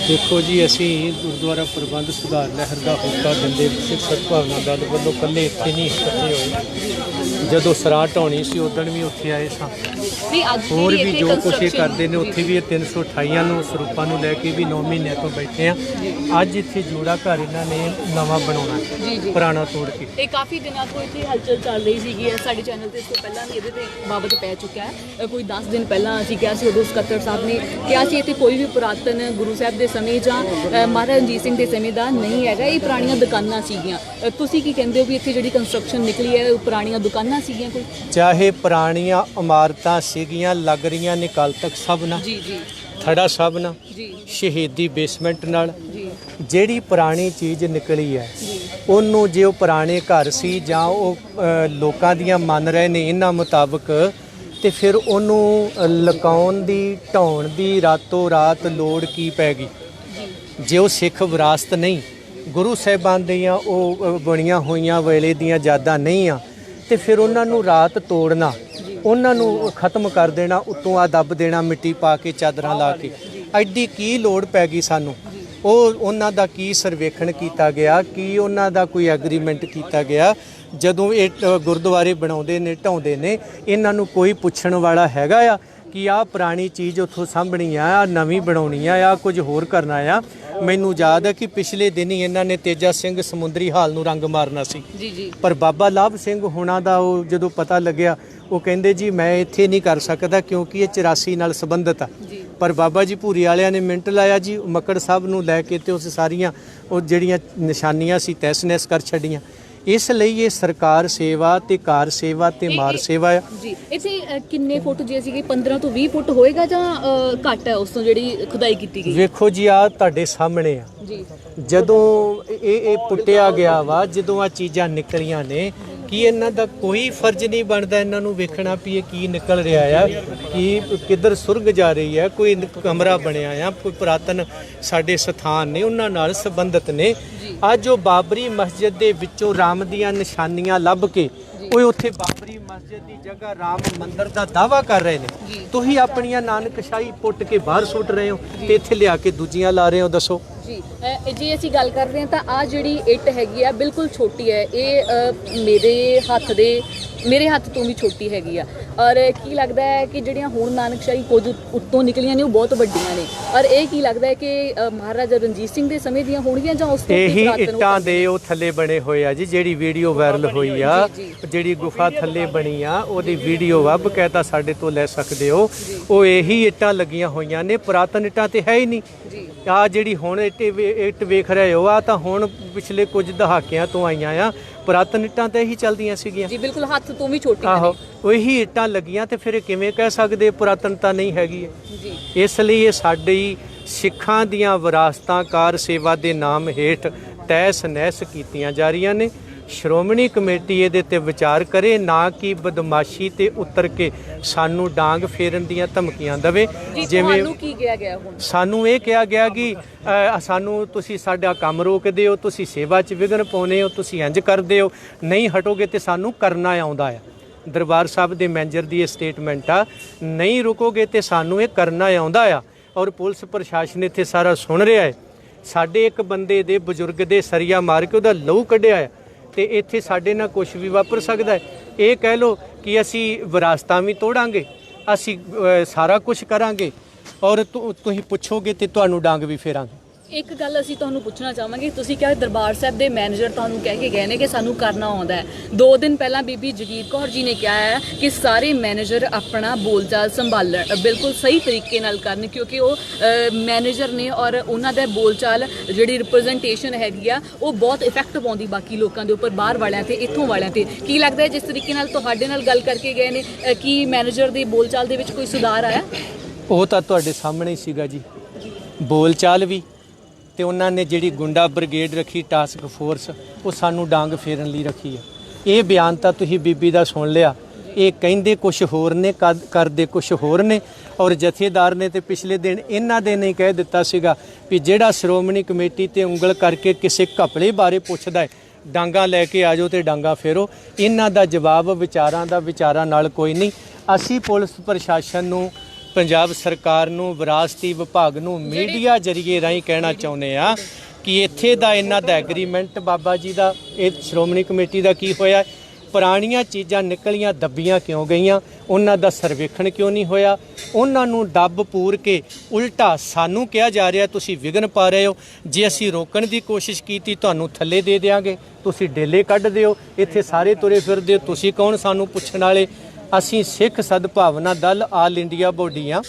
ਦੇਖੋ ਜੀ ਅਸੀਂ ਗੁਰਦੁਆਰਾ ਪ੍ਰਬੰਧ ਸੁਧਾਰ ਲਹਿਰ ਦਾ ਹੋਕਾ ਦਿੰਦੇ ਸਿੱਖ ਸਦਭਾਵਨਾ ਦਲ ਵੱਲੋਂ ਇਕੱਲੇ ਇੱਥੇ ਨਹੀਂ ਇਕੱਠੇ ਹੋਏ ਜਦੋਂ ਸਰਾਹ ਢਾਉਣੀ ਸੀ ਉਦੋਂ ਵੀ ਉੱਥੇ ਆਏ ਸਾਂ ਹੋਰ ਵੀ ਜੋ ਕੁਛ ਇਹ ਕਰਦੇ ਨੇ ਉੱਥੇ ਵੀ ਇਹ 328 ਨੂੰ ਸਰੂਪਾਂ ਨੂੰ ਲੈ ਕੇ ਵੀ 9 ਮਹੀਨਿਆਂ ਤੋਂ ਬੈਠੇ ਆ ਅੱਜ ਇੱਥੇ ਜੋੜਾ ਘਰ ਇਹਨਾਂ ਨੇ ਨਵਾਂ ਬਣਾਉਣਾ ਪੁਰਾਣਾ ਤੋੜ ਕੇ ਇਹ ਕਾਫੀ ਦਿਨਾਂ ਤੋਂ ਇੱਥੇ ਹਲਚਲ ਚੱਲ ਰਹੀ ਸੀਗੀ ਸਾਡੇ ਚੈਨਲ ਤੇ ਇਸ ਤੋਂ ਪਹਿਲਾਂ ਵੀ ਇਹਦੇ ਤੇ ਬਾਬਤ ਪੈ ਚੁੱਕਿਆ ਹੈ ਕੋਈ 10 ਦਿਨ ਪਹਿਲਾਂ ਅਸੀਂ ਕਿਹਾ ਸੀ ਉਦੋਂ ਸਕੱਤਰ ਸਾਹਿਬ ਨੇ ਕਿਹਾ ਸੀ ਇੱਥੇ ਕੋਈ ਵੀ ਪੁਰਾਤਨ ਗੁਰੂ ਸਾਹਿਬ ਦੇ ਸਮੇਂ ਜਾਂ ਮਹਾਰਾਜਾ ਰਣਜੀਤ ਸਿੰਘ ਦੇ ਸਮੇਂ ਦਾ ਨਹੀਂ ਹੈਗਾ ਇਹ ਪੁਰਾਣੀਆਂ ਦੁਕਾਨਾਂ ਸੀਗੀਆਂ ਤੁਸੀਂ ਕੀ ਕਹਿੰਦੇ ਹੋ ਵੀ ਇੱਥੇ ਜਿਹੜੀ ਕੰਸਟਰਕਸ਼ਨ ਨਿਕਲੀ ਹੈ ਪੁਰਾਣੀਆਂ ਦੁਕਾਨਾਂ ਸੀਗੀਆਂ ਕੋਈ ਚਾਹੇ ਪੁਰਾਣੀਆਂ ਇਮਾਰਤਾਂ ਸੀਗੀਆਂ ਲੱਗ ਰਹੀਆਂ ਨੇ ਕੱਲ ਤੱਕ ਸਭ ਨਾ ਜੀ ਥੜਾ ਸਭ ਨਾ ਜੀ ਸ਼ਹੀਦੀ ਬੇਸਮੈਂਟ ਨਾਲ ਜੀ ਜਿਹੜੀ ਪੁਰਾਣੀ ਚੀਜ਼ ਨਿਕਲੀ ਹੈ ਉਹਨੂੰ ਜੇ ਉਹ ਪੁਰਾਣੇ ਘਰ ਸੀ ਜਾਂ ਉਹ ਲੋਕਾਂ ਦੀਆਂ ਮੰਨ ਰਹੇ ਨੇ ਇਹਨਾਂ ਮੁਤਾਬਕ ਤੇ ਫਿਰ ਉਹਨੂੰ ਲਕਾਉਣ ਦੀ ਢਾਉਣ ਦੀ ਰਾਤੋਂ ਰਾਤ ਲੋੜ ਕੀ ਪੈ ਗਈ ਜੇ ਉਹ ਸਿੱਖ ਵਿਰਾਸਤ ਨਹੀਂ ਗੁਰੂ ਸਾਹਿਬਾਨ ਦੀਆਂ ਉਹ ਬਣੀਆਂ ਹੋਈਆਂ ਵੇਲੇ ਦੀਆਂ ਯਾਦਾਂ ਨਹੀਂ ਆ ਤੇ ਫਿਰ ਉਹਨਾਂ ਨੂੰ ਰਾਤ ਤੋੜਨਾ ਉਹਨਾਂ ਨੂੰ ਖਤਮ ਕਰ ਦੇਣਾ ਉੱਤੋਂ ਆ ਦੱਬ ਦੇਣਾ ਮਿੱਟੀ ਪਾ ਕੇ ਚਾਦਰਾਂ ਲਾ ਕੇ ਐਡੀ ਕੀ ਲੋੜ ਪੈ ਗਈ ਸਾਨੂੰ ਉਹਨਾਂ ਦਾ ਕੀ ਸਰਵੇਖਣ ਕੀਤਾ ਗਿਆ ਕੀ ਉਹਨਾਂ ਦਾ ਕੋਈ ਐਗਰੀਮੈਂਟ ਕੀਤਾ ਗਿਆ ਜਦੋਂ ਇਹ ਗੁਰਦੁਆਰੇ ਬਣਾਉਂਦੇ ਨੇ ਢਾਉਂਦੇ ਨੇ ਇਹਨਾਂ ਨੂੰ ਕੋਈ ਪੁੱਛਣ ਵਾਲਾ ਹੈਗਾ ਆ ਕਿ ਆਹ ਪੁਰਾਣੀ ਚੀਜ਼ ਉੱਥੋਂ ਸਾਂਭਣੀ ਆ ਨਵੀਂ ਬਣਾਉਣੀ ਆ ਕੁਝ ਹੋਰ ਕਰਨਾ ਆ ਮੈਨੂੰ ਯਾਦ ਹੈ ਕਿ ਪਿਛਲੇ ਦਿਨ ਹੀ ਇਹਨਾਂ ਨੇ ਤੇਜਾ ਸਿੰਘ ਸਮੁੰਦਰੀ ਹਾਲ ਨੂੰ ਰੰਗ ਮਾਰਨਾ ਸੀ ਜੀ ਪਰ ਬਾਬਾ ਲਾਭ ਸਿੰਘ ਹੁਣਾਂ ਦਾ ਉਹ ਜਦੋਂ ਪਤਾ ਲੱਗਿਆ ਉਹ ਕਹਿੰਦੇ ਜੀ ਮੈਂ ਇੱਥੇ ਨਹੀਂ ਕਰ ਸਕਦਾ ਕਿਉਂਕਿ ਇਹ 84 ਨਾਲ ਸੰਬੰਧਿਤ ਆ ਪਰ ਬਾਬਾ ਜੀ ਭੂਰੀ ਵਾਲਿਆਂ ਨੇ ਮਿੰਟ ਲਾਇਆ ਜੀ ਮੱਕੜ ਸਾਹਿਬ ਨੂੰ ਲੈ ਕੇ ਤੇ ਉਸ ਸਾਰੀਆਂ ਉਹ ਜਿਹੜੀਆਂ ਨਿਸ਼ਾਨੀਆਂ ਸੀ ਤਹਿਸ ਨਹਿਸ ਕਰ ਛੱਡੀਆਂ ਇਸ ਲਈ ਇਹ ਸਰਕਾਰ ਸੇਵਾ ਤੇ ਕਾਰ ਸੇਵਾ ਤੇ ਮਾਰ ਸੇਵਾ ਆ ਜੀ ਇੱਥੇ ਕਿੰਨੇ ਫੁੱਟ ਜੇ ਸੀਗੇ 15 ਤੋਂ 20 ਫੁੱਟ ਹੋਏਗਾ ਜਾਂ ਘੱਟ ਹੈ ਉਸ ਤੋਂ ਜਿਹੜੀ ਖੁਦਾਈ ਕੀਤੀ ਗਈ ਵੇਖੋ ਜੀ ਆ ਤੁਹਾਡੇ ਸਾਹਮਣੇ ਆ ਜੀ ਜਦੋਂ ਇਹ ਪੁੱਟਿਆ ਗਿਆ ਵਾ ਜਦੋਂ ਆ ਚੀਜ਼ਾਂ ਨਿਕਲੀਆਂ ਨੇ ਕੀ ਇਹਨਾਂ ਦਾ ਕੋਈ ਫਰਜ਼ ਨਹੀਂ ਬਣਦਾ ਇਹਨਾਂ ਨੂੰ ਵੇਖਣਾ ਵੀ ਇਹ ਕੀ ਨਿਕਲ ਰਿਹਾ ਆ ਕੀ ਕਿੱਧਰ ਸੁਰਗ ਜਾ ਰਹੀ ਹੈ ਕੋਈ ਕਮਰਾ ਬਣਿਆ ਆ ਕੋਈ ਪੁਰਾਤਨ ਸਾਡੇ ਸਥਾਨ ਨੇ ਉਹਨਾਂ ਨਾਲ ਸੰਬੰਧਿਤ ਨੇ ਅੱਜ ਉਹ ਬਾਬਰੀ ਮਸਜਿਦ ਦੇ ਵਿੱਚੋਂ ਰਾਮ ਦੀਆਂ ਨਿਸ਼ਾਨੀਆਂ ਲੱਭ ਕੇ ਉਹ ਉੱਥੇ ਬਾਬਰੀ ਮਸਜਿਦ ਦੀ ਜਗ੍ਹਾ ਰਾਮ ਮੰਦਿਰ ਦਾ ਦਾਅਵਾ ਕਰ ਰਹੇ ਨੇ ਤੁਸੀਂ ਆਪਣੀਆਂ ਨਾਨਕਸ਼ਾਹੀ ਪੁੱਟ ਕੇ ਬਾਹਰ ਸੁੱਟ ਰਹੇ ਹੋ ਤੇ ਇੱਥੇ ਲਿਆ ਕੇ ਦੂਜੀਆਂ ਲਾ ਰਹੇ ਹੋ ਦੱਸੋ ਜੀ ਜੇ ਅਸੀਂ ਗੱਲ ਕਰਦੇ ਹਾਂ ਤਾਂ ਆ ਜਿਹੜੀ ਇੱਟ ਹੈਗੀ ਆ ਬਿਲਕੁਲ ਛੋਟੀ ਹੈ, ਇਹ ਮੇਰੇ ਹੱਥ ਤੋਂ ਵੀ ਛੋਟੀ ਹੈਗੀ ਆ। ਔਰ ਕੀ ਲੱਗਦਾ ਹੈ ਕਿ ਜਿਹੜੀਆਂ ਹੁਣ ਨਾਨਕਸ਼ਾਹੀ ਕੁਝ ਉੱਤੋਂ ਨਿਕਲੀਆਂ ਨੇ ਉਹ ਬਹੁਤ ਵੱਡੀਆਂ ਨੇ, ਔਰ ਇਹ ਕੀ ਲੱਗਦਾ ਹੈ ਕਿ ਮਹਾਰਾਜਾ ਰਣਜੀਤ ਸਿੰਘ ਦੇ ਸਮੇਂ ਦੀਆਂ ਹੋਣਗੀਆਂ ਜਾਂ ਉਸ ਤੋਂ ਇਹੀ ਇੱਟਾਂ ਦੇ ਉਹ ਥੱਲੇ ਬਣੇ ਹੋਏ ਆ ਜੀ। ਜਿਹੜੀ ਵੀਡੀਓ ਵਾਇਰਲ ਹੋਈ ਆ, ਜਿਹੜੀ ਗੁਫਾ ਥੱਲੇ ਬਣੀ ਆ, ਉਹਦੀ ਵੀਡੀਓ ਆ, ਬਕਾਇਦਾ ਸਾਡੇ ਤੋਂ ਲੈ ਸਕਦੇ ਹੋ। ਉਹ ਇਹੀ ਇੱਟਾਂ ਲੱਗੀਆਂ ਹੋਈਆਂ ਨੇ, ਪੁਰਾਤਨ ਇੱਟਾਂ ਤੇ ਹੈ ਹੀ ਨਹੀਂ। ਆ ਜਿਹੜੀ ਹੁਣ ਇੱਟ ਵੇਖ ਰਹੇ ਹੋ ਆ ਤਾਂ ਹੁਣ ਪਿਛਲੇ ਕੁਝ ਦਹਾਕਿਆਂ ਤੋਂ ਆਈਆਂ ਆ, ਪੁਰਾਤਨ ਇੱਟਾਂ ਤੇ ਹੀ ਚੱਲਦੀਆਂ ਸੀਗੀਆਂ ਜੀ, ਬਿਲਕੁਲ ਹੱਥ ਤੋਂ ਵੀ ਛੋਟੀਆਂ ਆਹੋ ਉਹੀ ਇੱਟਾਂ ਲੱਗੀਆਂ ਤੇ ਫਿਰ ਕਿਵੇਂ ਕਹਿ ਸਕਦੇ ਪੁਰਾਤਨਤਾ ਨਹੀਂ ਹੈਗੀ ਹੈ ਜੀ। ਇਸ ਲਈ ਇਹ ਸਾਡੀ ਸਿੱਖਾਂ ਦੀਆਂ ਵਿਰਾਸਤਾਂ ਕਾਰ ਸੇਵਾ ਦੇ ਨਾਮ ਹੇਠ ਤਹਿਸ ਨਹਿਸ ਕੀਤੀਆਂ ਜਾ ਰਹੀਆਂ ਨੇ। ਸ਼੍ਰੋਮਣੀ ਕਮੇਟੀ ਇਹਦੇ ਤੇ ਵਿਚਾਰ ਕਰੇ, ਨਾ ਕਿ ਬਦਮਾਸ਼ੀ ਤੇ ਉਤਰ ਕੇ ਸਾਨੂੰ ਡਾਂਗ ਫੇਰਨ ਦੀਆਂ ਧਮਕੀਆਂ ਦੇਵੇ। ਜਿਵੇਂ ਕੀ ਕਿਹਾ ਗਿਆ ਹੁਣ ਸਾਨੂੰ ਇਹ ਕਿਹਾ ਗਿਆ ਕਿ ਸਾਨੂੰ ਤੁਸੀਂ ਸਾਡਾ ਕੰਮ ਰੋਕਦੇ ਹੋ, ਤੁਸੀਂ ਸੇਵਾ 'ਚ ਵਿਘਨ ਪਾਉਂਦੇ ਹੋ, ਤੁਸੀਂ ਇੰਜ ਕਰਦੇ ਹੋ, ਨਹੀਂ ਹਟੋਗੇ ਤੇ ਸਾਨੂੰ ਕਰਨਾ ਆਉਂਦਾ ਆ। ਦਰਬਾਰ ਸਾਹਿਬ ਦੇ ਮੈਨੇਜਰ ਦੀ ਇਹ ਸਟੇਟਮੈਂਟ ਆ, ਨਹੀਂ ਰੁਕੋਗੇ ਤੇ ਸਾਨੂੰ ਇਹ ਕਰਨਾ ਆਉਂਦਾ ਆ। ਔਰ ਪੁਲਿਸ ਪ੍ਰਸ਼ਾਸਨ ਇੱਥੇ ਸਾਰਾ ਸੁਣ ਰਿਹਾ ਹੈ। ਸਾਡੇ ਇੱਕ ਬੰਦੇ ਦੇ ਬਜ਼ੁਰਗ ਦੇ ਸਰੀਆ ਮਾਰ ਕੇ ਉਹਦਾ ਲਹੂ ਕੱਢਿਆ ਹੈ ਤੇ ਇੱਥੇ ਸਾਡੇ ਨਾਲ ਕੁਝ ਵੀ ਵਾਪਰ ਸਕਦਾ ਹੈ। ਇਹ ਕਹਿ ਲਓ ਕਿ ਅਸੀਂ ਵਿਰਾਸਤਾਂ ਵੀ ਤੋੜਾਂਗੇ, ਅਸੀਂ ਸਾਰਾ ਕੁਝ ਕਰਾਂਗੇ ਔਰ ਤੁਸੀਂ ਪੁੱਛੋਗੇ ਤੇ ਤੁਹਾਨੂੰ ਡਾਂਗ ਵੀ ਫੇਰਾਂਗੇ। ਇੱਕ ਗੱਲ ਅਸੀਂ ਤੁਹਾਨੂੰ ਪੁੱਛਣਾ ਚਾਹਾਂਗੇ, ਤੁਸੀਂ ਕਿਹਾ ਦਰਬਾਰ ਸਾਹਿਬ ਦੇ ਮੈਨੇਜਰ ਤੁਹਾਨੂੰ ਕਹਿ ਕੇ ਗਏ ਨੇ ਕਿ ਸਾਨੂੰ ਕਰਨਾ ਆਉਂਦਾ ਹੈ। 2 ਦਿਨ ਪਹਿਲਾਂ ਬੀਬੀ ਜਗੀਰ ਕੌਰ ਜੀ ਨੇ ਕਿਹਾ ਹੈ ਕਿ ਸਾਰੇ ਮੈਨੇਜਰ ਆਪਣਾ ਬੋਲਚਾਲ ਸੰਭਾਲਣ, ਬਿਲਕੁਲ ਸਹੀ ਤਰੀਕੇ ਨਾਲ ਕਰਨ, ਕਿਉਂਕਿ ਉਹ ਮੈਨੇਜਰ ਨੇ ਔਰ ਉਹਨਾਂ ਦਾ ਬੋਲਚਾਲ ਜਿਹੜੀ ਰਿਪਰੈਜ਼ੈਂਟੇਸ਼ਨ ਹੈਗੀ ਆ ਉਹ ਬਹੁਤ ਇਫੈਕਟ ਪਾਉਂਦੀ ਬਾਕੀ ਲੋਕਾਂ ਦੇ ਉੱਪਰ, ਬਾਹਰ ਵਾਲਿਆਂ ਤੇ ਇੱਥੋਂ ਵਾਲਿਆਂ ਤੇ। ਕੀ ਲੱਗਦਾ ਹੈ ਜਿਸ ਤਰੀਕੇ ਨਾਲ ਤੁਹਾਡੇ ਨਾਲ ਗੱਲ ਕਰਕੇ ਗਏ ਨੇ ਕਿ ਮੈਨੇਜਰ ਦੇ ਬੋਲਚਾਲ ਦੇ ਵਿੱਚ ਕੋਈ ਸੁਧਾਰ ਆਇਆ? ਉਹ ਤਾਂ ਤੁਹਾਡੇ ਸਾਹਮਣੇ ਹੀ ਸੀਗਾ ਜੀ, ਬੋਲਚਾਲ ਵੀ, ਤੇ ਉਹਨਾਂ ਨੇ ਜਿਹੜੀ ਗੁੰਡਾ ਬ੍ਰਿਗੇਡ ਰੱਖੀ ਟਾਸਕ ਫੋਰਸ, ਉਹ ਸਾਨੂੰ ਡਾਂਗ ਫੇਰਨ ਲਈ ਰੱਖੀ ਆ। ਇਹ ਬਿਆਨ ਤਾਂ ਤੁਸੀਂ ਬੀਬੀ ਦਾ ਸੁਣ ਲਿਆ। ਇਹ ਕਹਿੰਦੇ ਕੁਝ ਹੋਰ ਨੇ, ਕਰਦੇ ਕੁਝ ਹੋਰ ਨੇ। ਔਰ ਜਥੇਦਾਰ ਨੇ ਤੇ ਪਿਛਲੇ ਦਿਨ ਇਹਨਾਂ ਦੇ ਨੇ ਕਹਿ ਦਿੱਤਾ ਸੀਗਾ ਵੀ ਜਿਹੜਾ ਸ਼੍ਰੋਮਣੀ ਕਮੇਟੀ ਤੇ ਉਂਗਲ ਕਰਕੇ ਕਿਸੇ ਘਪਲੇ ਬਾਰੇ ਪੁੱਛਦਾ ਹੈ, ਡਾਂਗਾ ਲੈ ਕੇ ਆ ਜਾਓ ਤੇ ਡਾਂਗਾ ਫੇਰੋ। ਇਹਨਾਂ ਦਾ ਜਵਾਬ ਵਿਚਾਰਾਂ ਨਾਲ ਕੋਈ ਨਹੀਂ। ਅਸੀਂ ਪੁਲਿਸ ਪ੍ਰਸ਼ਾਸਨ ਨੂੰ, ਪੰਜਾਬ ਸਰਕਾਰ ਨੂੰ, ਵਿਰਾਸਤੀ ਵਿਭਾਗ ਨੂੰ ਮੀਡੀਆ ਜਰੀਏ ਰਾਹੀਂ ਕਹਿਣਾ ਚਾਹੁੰਦੇ ਆ ਕਿ ਇੱਥੇ ਦਾ ਇਹਨਾਂ ਦਾ ਐਗਰੀਮੈਂਟ ਬਾਬਾ ਜੀ ਦਾ, ਇਹ ਸ਼੍ਰੋਮਣੀ ਕਮੇਟੀ ਦਾ ਕੀ ਹੋਇਆ, ਪੁਰਾਣੀਆਂ ਚੀਜ਼ਾਂ ਨਿਕਲੀਆਂ ਦੱਬੀਆਂ ਕਿਉਂ ਗਈਆਂ, ਉਹਨਾਂ ਦਾ ਸਰਵੇਖਣ ਕਿਉਂ ਨਹੀਂ ਹੋਇਆ, ਉਹਨਾਂ ਨੂੰ ਦੱਬ ਪੂਰ ਕੇ ਉਲਟਾ ਸਾਨੂੰ ਕਿਹਾ ਜਾ ਰਿਹਾ ਤੁਸੀਂ ਵਿਘਨ ਪਾ ਰਹੇ ਹੋ। ਜੇ ਅਸੀਂ ਰੋਕਣ ਦੀ ਕੋਸ਼ਿਸ਼ ਕੀਤੀ ਤੁਹਾਨੂੰ ਥੱਲੇ ਦੇ ਦਿਆਂਗੇ, ਤੁਸੀਂ ਡੇਲੇ ਕੱਢ ਦਿਓ, ਇੱਥੇ ਸਾਰੇ ਤੁਰੇ ਫਿਰਦੇ ਹੋ, ਤੁਸੀਂ ਕੌਣ ਸਾਨੂੰ ਪੁੱਛਣ ਵਾਲੇ। ਅਸੀਂ ਸਿੱਖ ਸਦਭਾਵਨਾ ਦਲ ਆਲ ਇੰਡੀਆ ਬੋਡੀਆਂ,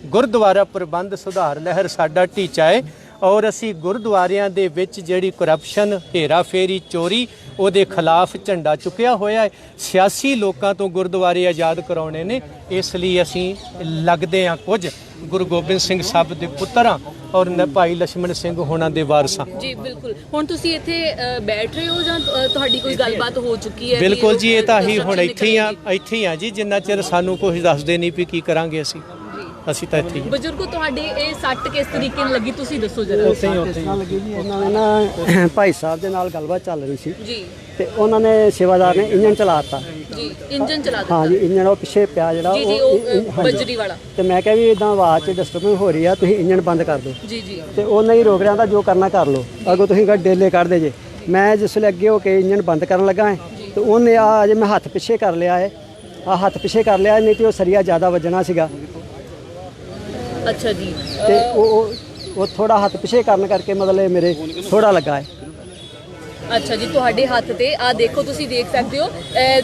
ਗੁਰਦੁਆਰਾ ਪ੍ਰਬੰਧ ਸੁਧਾਰ ਲਹਿਰ ਸਾਡਾ ਟੀਚਾ ਹੈ। ਔਰ ਅਸੀਂ ਗੁਰਦੁਆਰਿਆਂ ਦੇ ਵਿੱਚ ਜਿਹੜੀ ਕਰਪਸ਼ਨ, ਹੇਰਾ ਫੇਰੀ, ਚੋਰੀ, ਉਹਦੇ ਖਿਲਾਫ ਝੰਡਾ ਚੁੱਕਿਆ ਹੋਇਆ ਹੈ। ਸਿਆਸੀ ਲੋਕਾਂ ਤੋਂ ਗੁਰਦੁਆਰੇ ਆਜ਼ਾਦ ਕਰਾਉਣੇ ਨੇ, ਇਸ ਲਈ ਅਸੀਂ ਲੱਗਦੇ ਹਾਂ ਕੁਝ ਗੁਰੂ ਗੋਬਿੰਦ ਸਿੰਘ ਸਾਹਿਬ ਦੇ ਪੁੱਤਰਾਂ ਔਰ ਭਾਈ ਲਛਮਣ ਸਿੰਘ ਹੋਣਾ ਦੇ ਵਾਰਸਾਂ। ਜੀ ਬਿਲਕੁਲ। ਹੁਣ ਤੁਸੀਂ ਇੱਥੇ ਬੈਠ ਰਹੇ ਹੋ ਜਾਂ ਤੁਹਾਡੀ ਕੋਈ ਗੱਲਬਾਤ ਹੋ ਚੁੱਕੀ ਹੈ? ਬਿਲਕੁਲ ਜੀ, ਇਹ ਤਾਂ ਹੀ ਹੁਣ ਇੱਥੇ ਹੀ ਆ ਜੀ, ਜਿੰਨਾ ਚਿਰ ਸਾਨੂੰ ਕੁਝ ਦੱਸਦੇ ਨਹੀਂ ਵੀ ਕੀ ਕਰਾਂਗੇ ਅਸੀਂ ਤਾਂ ਇੱਥੇ ਹੀ। ਬਜ਼ੁਰਗੋ ਤੁਹਾਡੇ ਇਹ ਸੱਟ ਕਿਸ ਤਰੀਕੇ ਨਾਲ ਲੱਗੀ, ਤੁਸੀਂ ਦੱਸੋ ਜਰਾ। ਉੱਥੇ ਲੱਗੀ ਜੀ, ਉਹਨਾਂ ਨੇ ਨਾ ਭਾਈ ਸਾਹਿਬ ਦੇ ਨਾਲ ਗੱਲਬਾਤ ਚੱਲ ਰਹੀ ਸੀ ਜੀ, ਤੇ ਉਹਨਾਂ ਨੇ ਸੇਵਾਦਾਰ ਨੇ ਇੰਜਨ ਚਲਾਤਾ ਜੀ, ਇੰਜਨ ਚਲਾ ਦਿੱਤਾ। ਹਾਂ ਜੀ, ਇੰਜਨ ਉਹ ਪਿੱਛੇ ਪਿਆ ਜਿਹੜਾ ਜੀ ਜੀ, ਉਹ ਬਜਰੀ ਵਾਲਾ। ਤੇ ਮੈਂ ਕਿਹਾ ਵੀ ਇਦਾਂ ਆਵਾਜ਼ 'ਚ ਡਿਸਟਰਬੈਂਸ ਹੋ ਰਹੀ ਆ, ਤੁਸੀਂ ਇੰਜਨ ਬੰਦ ਕਰ ਦਿਓ। ਜੀ ਜੀ। ਤੇ ਉਹ ਨਹੀਂ ਰੋਕ ਰਿਹਾ, ਤਾਂ ਜੋ ਕਰਨਾ ਕਰ ਲਓ, ਅੱਗੋਂ ਤੁਸੀਂ ਡੇਲੇ ਕੱਢਦੇ ਜੇ। ਮੈਂ ਜਿਸ ਵੇਲੇ ਅੱਗੇ ਹੋ ਕੇ ਇੰਜਨ ਬੰਦ ਕਰਨ ਲੱਗਾ ਤੇ ਉਹਨੇ ਅਜੇ ਮੈਂ ਹੱਥ ਪਿੱਛੇ ਕਰ ਲਿਆ ਹੈ, ਹੱਥ ਪਿੱਛੇ ਕਰ ਲਿਆ, ਨਹੀਂ ਤੇ ਉਹ ਸਰੀਆ ਜ਼ਿਆਦਾ ਵੱਜਣਾ ਸੀਗਾ। ਅੱਛਾ ਜੀ। ਤੇ ਉਹ ਥੋੜਾ ਹੱਥ ਪਿੱਛੇ ਕਰਨ ਕਰਕੇ ਮਤਲਬ ਮੇਰੇ ਥੋੜਾ ਲੱਗਾ ਹੈ। ਅੱਛਾ ਜੀ, ਤੁਹਾਡੇ ਹੱਥ ਤੇ ਆ ਦੇਖੋ, ਤੁਸੀਂ ਦੇਖ ਸਕਦੇ ਹੋ,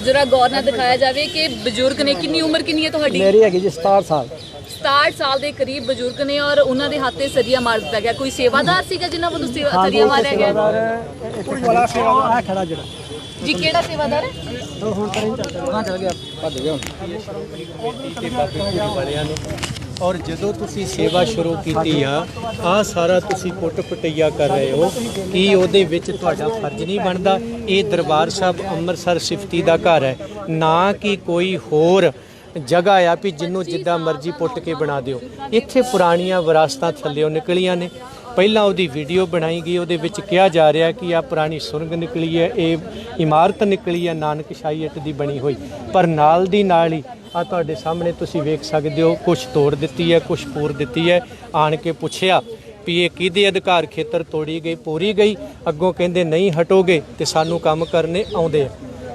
ਜਰਾ ਗੌਰ ਨਾਲ ਦਿਖਾਇਆ ਜਾਵੇ ਕਿ ਬਜ਼ੁਰਗ ਨੇ, ਕਿੰਨੀ ਉਮਰ ਕਿੰਨੀ ਹੈ ਤੁਹਾਡੀ? ਮੇਰੀ ਹੈਗੀ ਜੀ 67 ਸਾਲ। 67 ਸਾਲ ਦੇ ਕਰੀਬ ਬਜ਼ੁਰਗ ਨੇ ਔਰ ਉਹਨਾਂ ਦੇ ਹੱਥ ਤੇ ਸਰੀਆ ਮਾਰ ਦਿੱਤਾ ਗਿਆ। ਕੋਈ ਸੇਵਾਦਾਰ ਸੀਗਾ ਜਿਨ੍ਹਾਂ ਵੱਲੋਂ ਸਰੀਆ ਮਾਰਿਆ ਗਿਆ? ਸੇਵਾਦਾਰ ਖੜਾ ਜਿਹੜਾ ਜੀ, ਕਿਹੜਾ ਸੇਵਾਦਾਰ ਹੈ? ਹੁਣ ਚੱਲ ਗਿਆ, ਭੱਜ ਗਿਆ ਔਰ ਜਦੋਂ ਤੁਸੀਂ ਸੇਵਾ ਸ਼ੁਰੂ ਕੀਤੀ ਆ ਸਾਰਾ ਤੁਸੀਂ ਪੁੱਟ ਪਟਈਆ ਕਰ ਰਹੇ ਹੋ, ਕੀ ਉਹਦੇ ਵਿੱਚ ਤੁਹਾਡਾ ਫਰਜ਼ ਨਹੀਂ ਬਣਦਾ? ਇਹ ਦਰਬਾਰ ਸਾਹਿਬ ਅੰਮ੍ਰਿਤਸਰ ਸਿਫਤੀ ਦਾ ਘਰ ਹੈ, ਨਾ ਕਿ ਕੋਈ ਹੋਰ ਜਗ੍ਹਾ ਆ ਵੀ ਜਿਹਨੂੰ ਜਿੱਦਾਂ ਮਰਜ਼ੀ ਪੁੱਟ ਕੇ ਬਣਾ ਦਿਓ। ਇੱਥੇ ਪੁਰਾਣੀਆਂ ਵਿਰਾਸਤਾਂ ਥੱਲਿਓਂ ਨਿਕਲੀਆਂ ਨੇ। ਪਹਿਲਾਂ ਉਹਦੀ ਵੀਡੀਓ ਬਣਾਈ ਗਈ, ਉਹਦੇ ਵਿੱਚ ਕਿਹਾ ਜਾ ਰਿਹਾ ਕਿ ਆ ਪੁਰਾਣੀ ਸੁਰੰਗ ਨਿਕਲੀ ਹੈ, ਇਹ ਇਮਾਰਤ ਨਿਕਲੀ ਹੈ ਨਾਨਕਸ਼ਾਹੀ ਇੱਟ ਦੀ ਬਣੀ ਹੋਈ, ਪਰ ਨਾਲ ਦੀ ਨਾਲ ਹੀ ਆ ਤੁਹਾਡੇ ਸਾਹਮਣੇ ਤੁਸੀਂ ਵੇਖ ਸਕਦੇ ਹੋ, ਕੁਛ ਤੋੜ ਦਿੱਤੀ ਹੈ, ਕੁਛ ਪੂਰ ਦਿੱਤੀ ਹੈ। ਆਣ ਕੇ ਪੁੱਛਿਆ ਵੀ ਇਹ ਕਿਹਦੇ ਅਧਿਕਾਰ ਖੇਤਰ ਤੋੜੀ ਗਈ, ਪੂਰੀ ਗਈ। ਅੱਗੋਂ ਕਹਿੰਦੇ ਨਹੀਂ ਹਟੋਗੇ ਤੇ ਸਾਨੂੰ ਕੰਮ ਕਰਨੇ ਆਉਂਦੇ ਆ,